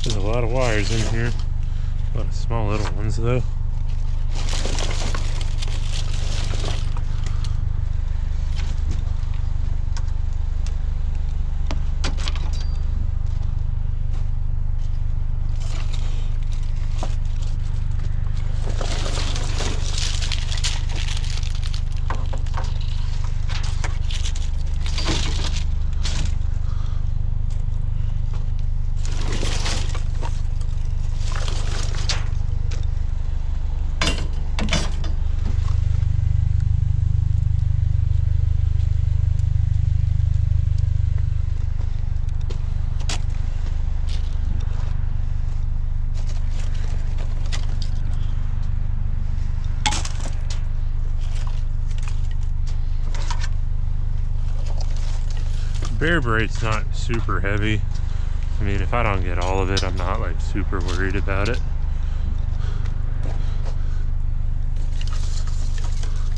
S1: There's a lot of wires in here. A lot of small little ones though. Bare bright's not super heavy. I mean, if I don't get all of it, I'm not like super worried about it.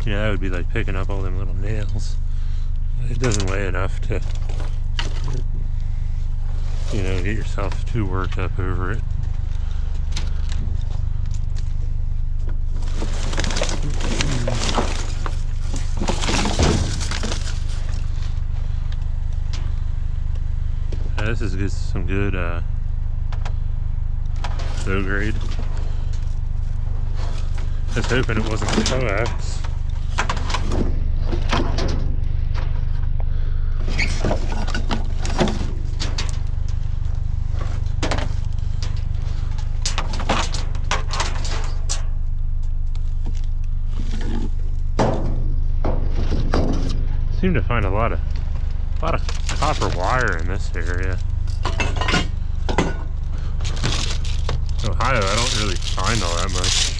S1: You know, that would be like picking up all them little nails. It doesn't weigh enough to, you know, get yourself too worked up over it. This is just some good low grade. I was hoping it wasn't coax. Seem to find a lot of copper wire in this area. Ohio, I don't really find all that much.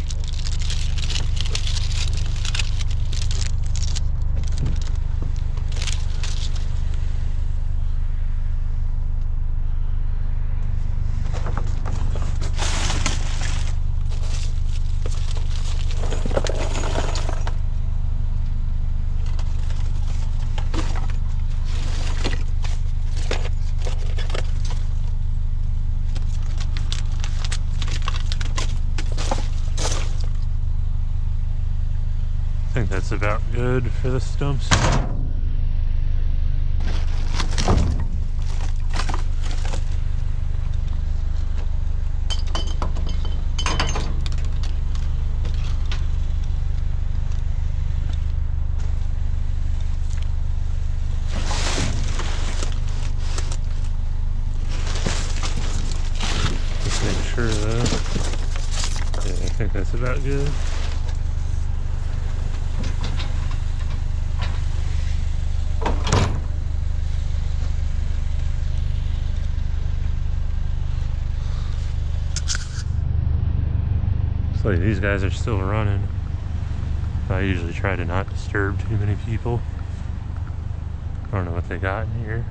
S1: I think that's about good for the stumps. I think that's about good. Looks like these guys are still running. I usually try to not disturb too many people. I don't know what they got in here.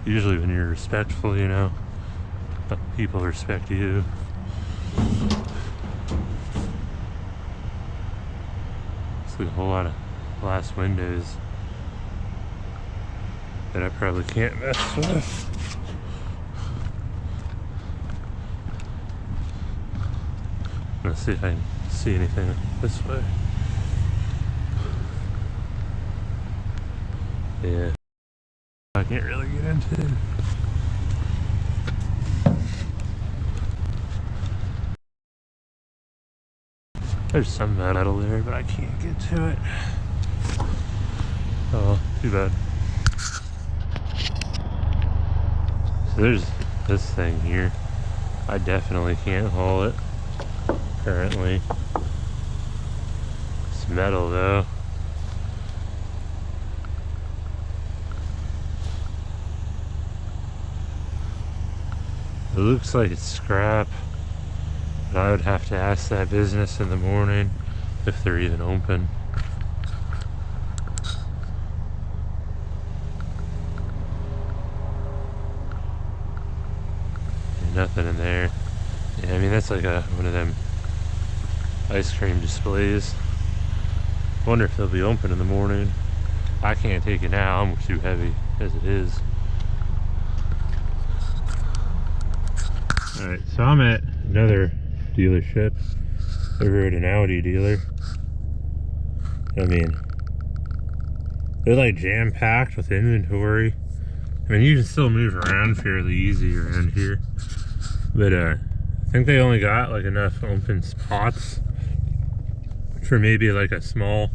S1: Usually when you're respectful, you know, people respect you. It's like a whole lot of glass windows that I probably can't mess with. Let's see if I can see anything this way. Yeah, I can't really get into it. There's some metal there, but I can't get to it. Oh, too bad. So there's this thing here. I definitely can't haul it currently. It's metal though. It looks like it's scrap, but I would have to ask that business in the morning if they're even open. Nothing in there. Yeah, I mean that's like one of them ice cream displays. Wonder if they'll be open in the morning. I can't take it now, I'm too heavy as it is. Alright, so I'm at another dealership over at an Audi dealer. I mean, they're like jam-packed with inventory. I mean, you can still move around fairly easy around here. But I think they only got like enough open spots for maybe like a small,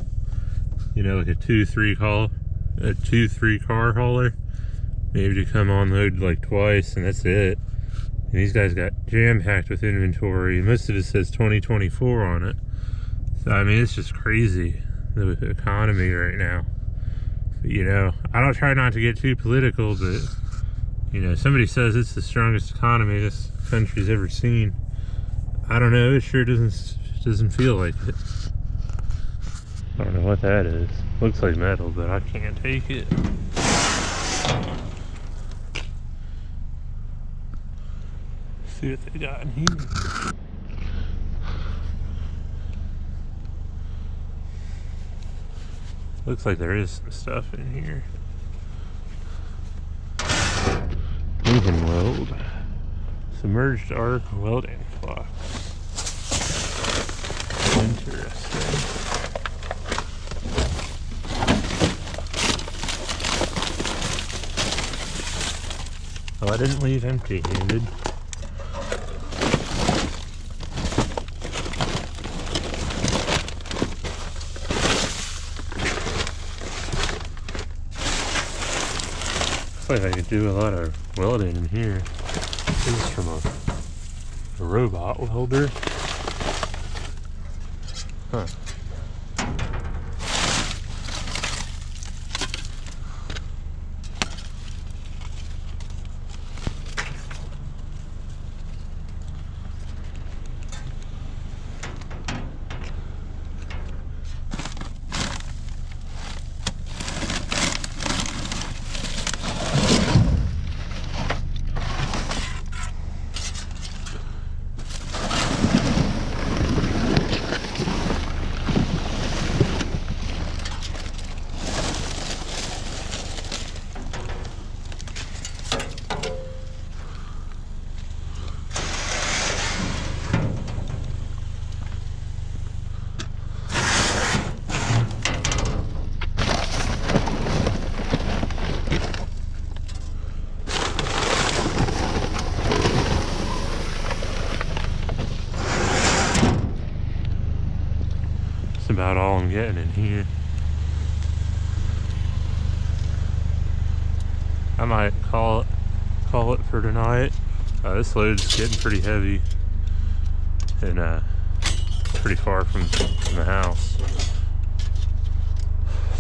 S1: you know, like a 2-3 car hauler. Maybe to come unload like twice, and that's it. And these guys got jam-packed with inventory. Most of it says 2024 on it. So, I mean, it's just crazy, the economy right now. But, you know, I don't try not to get too political, but, you know, somebody says it's the strongest economy this country's ever seen. I don't know, it sure doesn't feel like it. I don't know what that is. Looks like metal, but I can't take it. See what they got in here. Looks like there is some stuff in here. Lincoln Weld. Submerged arc welding clock. Interesting. Oh, I didn't leave empty-handed. Looks like I could do a lot of welding in here. This is from a robot welder. Huh. About all I'm getting in here. I might call it for tonight. This load's getting pretty heavy and pretty far from the house.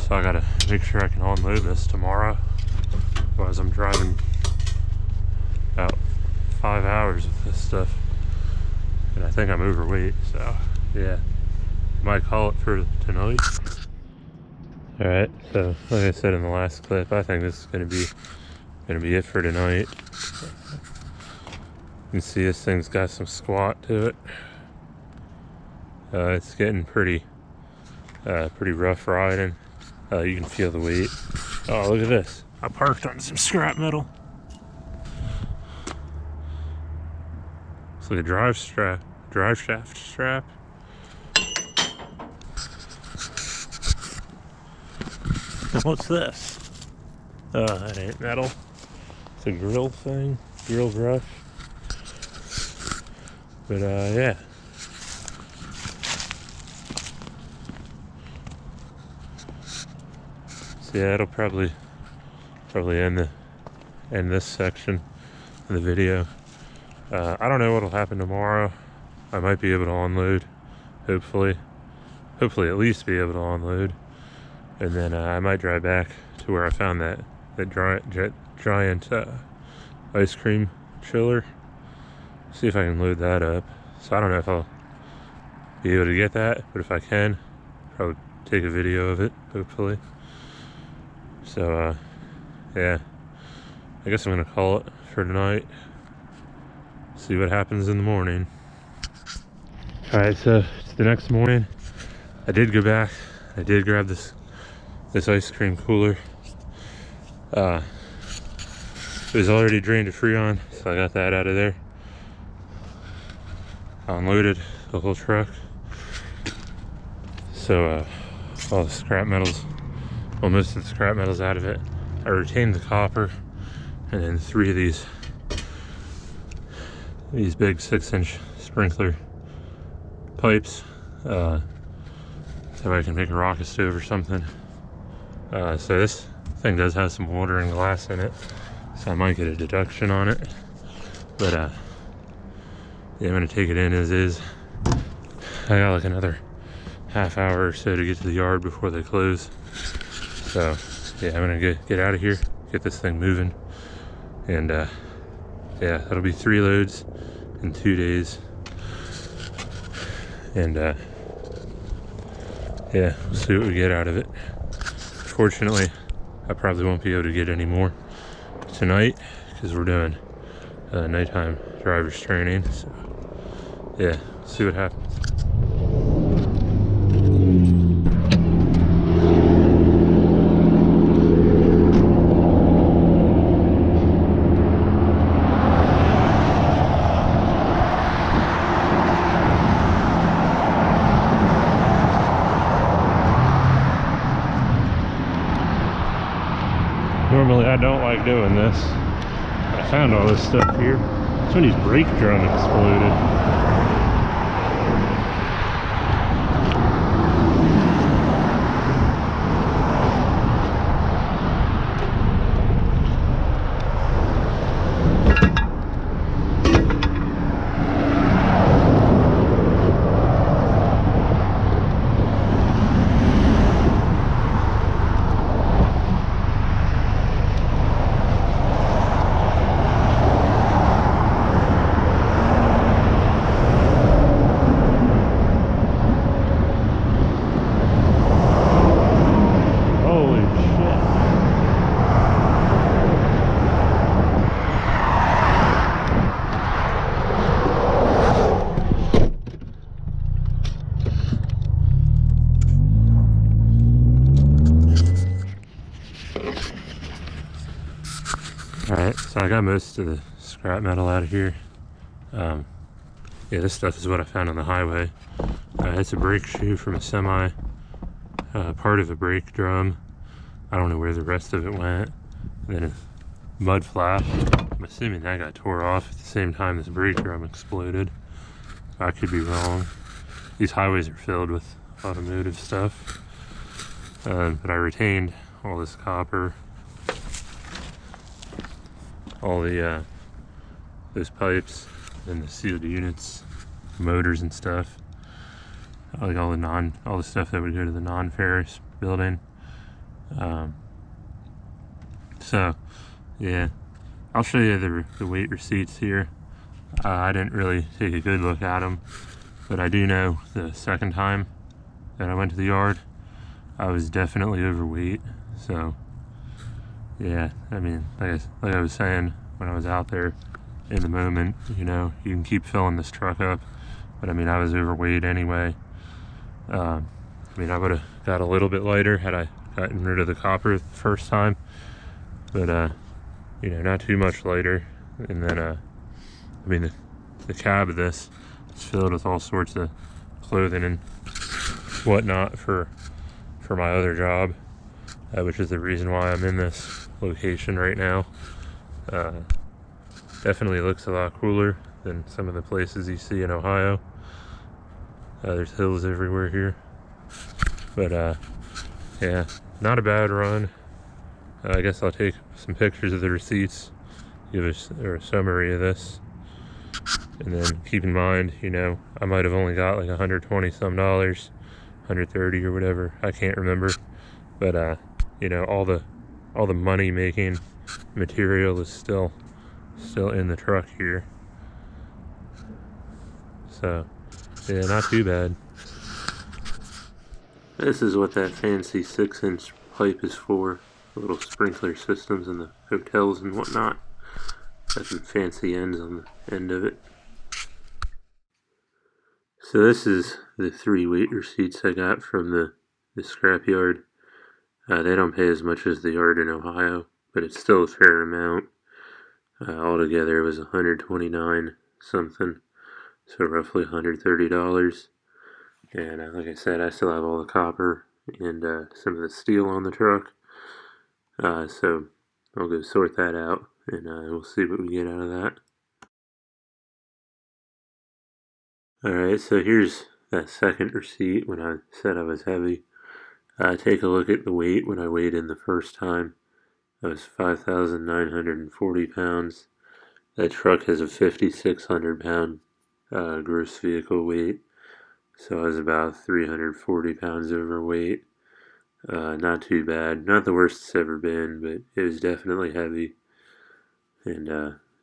S1: So I gotta make sure I can unload this tomorrow. Otherwise I'm driving about 5 hours with this stuff. And I think I'm overweight, so yeah. Might call it for tonight. Alright, so like I said in the last clip, I think this is gonna be it for tonight. You can see this thing's got some squat to it. It's getting pretty rough riding. You can feel the weight. Oh, look at this. I parked on some scrap metal. It's like a drive shaft strap. What's this? That ain't metal. It's a grill thing, grill brush. But yeah. So yeah, it'll probably end this section of the video. I don't know what'll happen tomorrow. I might be able to unload, hopefully at least be able to unload, and then I might drive back to where I found that giant ice cream chiller. See if I can load that up. So I don't know if I'll be able to get that, but if I can, probably take a video of it, hopefully. So yeah, I guess I'm gonna call it for tonight. See what happens in the morning. Alright, so it's the next morning. I did go back. I did grab this ice cream cooler. It was already drained to Freon, so I got that out of there. I unloaded the whole truck. So all the scrap metals, well, most of the scrap metals out of it. I retained the copper, and then 3 of these big 6-inch sprinkler pipes, so I can make a rocket stove or something. So this thing does have some water and glass in it, so I might get a deduction on it. But yeah, I'm gonna take it in as is. I got like another half hour or so to get to the yard before they close. So yeah, I'm gonna get out of here, get this thing moving, and yeah, that'll be 3 loads in 2 days. And yeah, we'll see what we get out of it. Fortunately, I probably won't be able to get any more tonight because we're doing nighttime driver's training. So yeah, see what happens. Normally I don't like doing this. I found all this stuff here. Somebody's brake drum exploded. Alright, so I got most of the scrap metal out of here. Yeah, this stuff is what I found on the highway. It's a brake shoe from a semi, part of a brake drum. I don't know where the rest of it went. And then a mud flap. I'm assuming that got tore off at the same time this brake drum exploded. I could be wrong. These highways are filled with automotive stuff. But I retained all this copper. All the those pipes and the sealed units, motors and stuff. Like all the stuff that would go to the non-ferrous building. So yeah, I'll show you the weight receipts here. I didn't really take a good look at them, but I do know the second time that I went to the yard, I was definitely overweight. So yeah, I mean, like I was saying when I was out there, in the moment, you know, you can keep filling this truck up, but I mean, I was overweight anyway. I mean, I would have got a little bit lighter had I gotten rid of the copper the first time, but you know, not too much lighter. And then I mean, the cab of this is filled with all sorts of clothing and whatnot for my other job, which is the reason why I'm in this location right now. Definitely looks a lot cooler than some of the places you see in Ohio. There's hills everywhere here, but yeah, not a bad run. I guess I'll take some pictures of the receipts, give a summary of this, and then keep in mind, you know, I might have only got like $120 some, 130 or whatever, I can't remember, but you know, all the money making material is still in the truck here. So yeah, not too bad. This is what that fancy 6-inch pipe is for. The little sprinkler systems in the hotels and whatnot. Got some fancy ends on the end of it. So this is the 3 weight receipts I got from the scrapyard. They don't pay as much as the yard in Ohio, but it's still a fair amount. Altogether it was $129 something. So roughly $130, and like I said, I still have all the copper and some of the steel on the truck, so I'll go sort that out, and we'll see what we get out of that. Alright, so here's that second receipt when I said I was heavy. Take a look at the weight when I weighed in the first time. I was 5,940 pounds. That truck has a 5,600 pound gross vehicle weight, so I was about 340 pounds overweight. Not too bad, not the worst it's ever been, but it was definitely heavy. And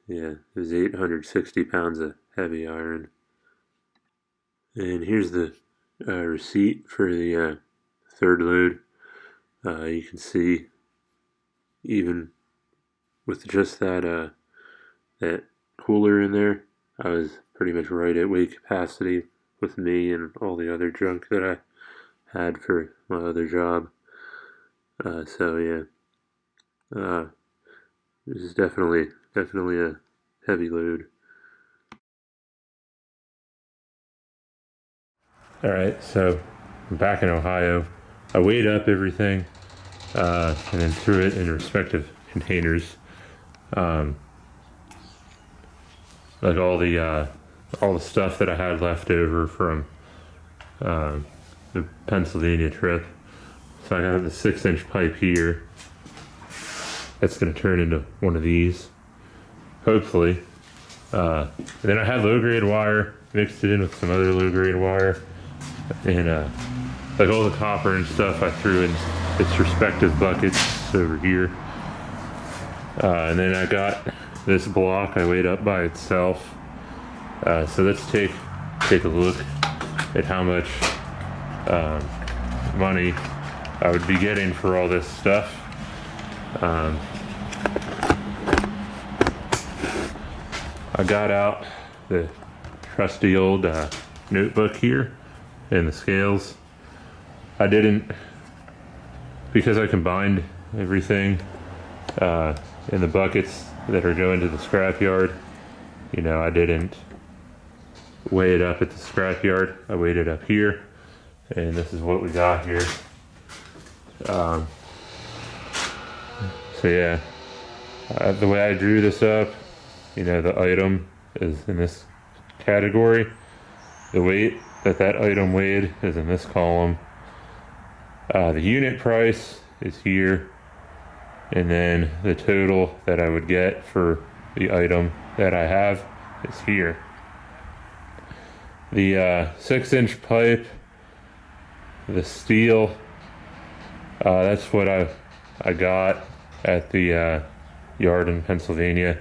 S1: yeah, it was 860 pounds of heavy iron. And here's the receipt for the third load. You can see, even with just that cooler in there, I was pretty much right at weight capacity with me and all the other junk that I had for my other job. So yeah, this is definitely a heavy load. Alright, so I'm back in Ohio. I weighed up everything and then threw it in respective containers. Like all the stuff that I had left over from the Pennsylvania trip. So I got the 6-inch pipe here. That's going to turn into one of these, hopefully. And then I had low-grade wire, mixed it in with some other low-grade wire, and like all the copper and stuff I threw in its respective buckets over here. And then I got this block I weighed up by itself. So let's take a look at how much money I would be getting for all this stuff. I got out the trusty old notebook here and the scales. I didn't, because I combined everything in the buckets that are going to the scrapyard. You know, I didn't weigh it up at the scrapyard. I weighed it up here, and this is what we got here. So yeah, the way I drew this up, you know, the item is in this category. The weight that item weighed is in this column. The unit price is here, and then the total that I would get for the item that I have is here. The 6-inch pipe, the steel, that's what I got at the yard in Pennsylvania.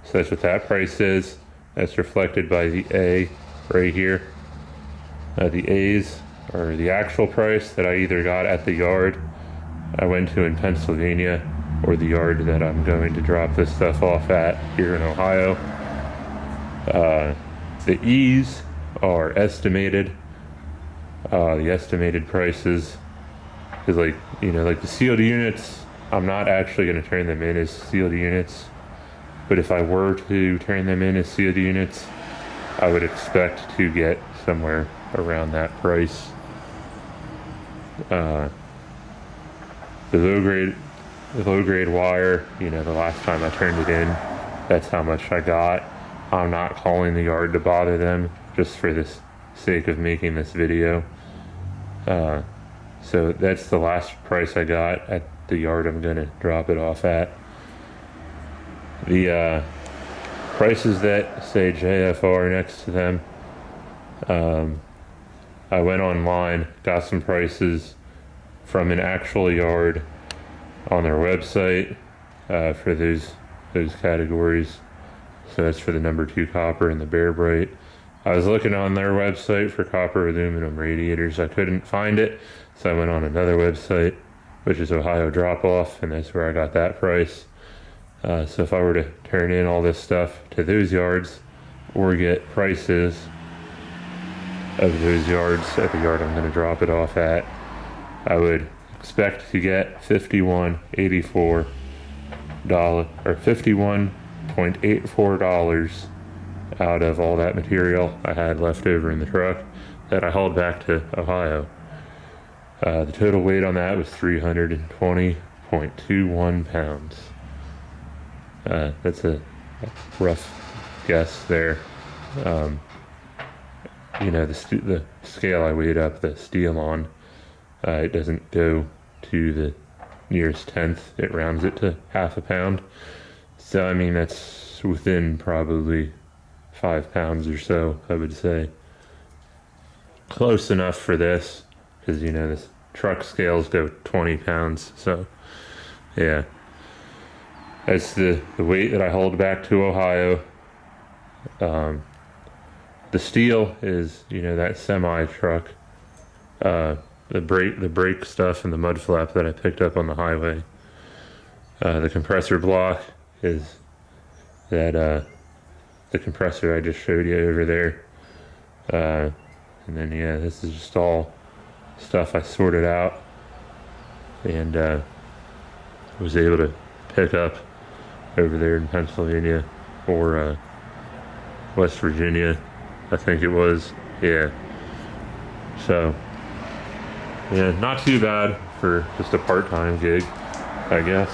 S1: So that's what that price is. That's reflected by the A right here. The A's are the actual price that I either got at the yard I went to in Pennsylvania, or the yard that I'm going to drop this stuff off at here in Ohio. The E's are estimated. The estimated prices is like the sealed units. I'm not actually going to turn them in as sealed units, but if I were to turn them in as sealed units, I would expect to get somewhere around that price. The low grade wire, the last time I turned it in, that's how much I got. I'm not calling the yard to bother them, just for the sake of making this video. So that's the last price I got at the yard I'm gonna drop it off at. The prices that say JFR next to them, I went online, got some prices from an actual yard on their website for those categories. So that's for the number 2 copper and the Bear Bright. I was looking on their website for copper aluminum radiators. I couldn't find it, so I went on another website, which is Ohio Drop Off, and that's where I got that price. So if I were to turn in all this stuff to those yards, or get prices of those yards at the yard I'm going to drop it off at, I would expect to get $51.84 or $51.84 out of all that material I had left over in the truck that I hauled back to Ohio. The total weight on that was 320.21 pounds. That's a rough guess there. The scale I weighed up the steel on, it doesn't go to the nearest tenth, it rounds it to half a pound. So, that's within probably 5 pounds or so, I would say. Close enough for this, because, this truck scales go 20 pounds, so, yeah. That's the weight that I hauled back to Ohio. The steel is, that semi truck, the brake stuff and the mud flap that I picked up on the highway. The compressor block is that the compressor I just showed you over there. And then this is just all stuff I sorted out and was able to pick up over there in Pennsylvania or West Virginia, I think it was. Yeah. So, not too bad for just a part-time gig, I guess.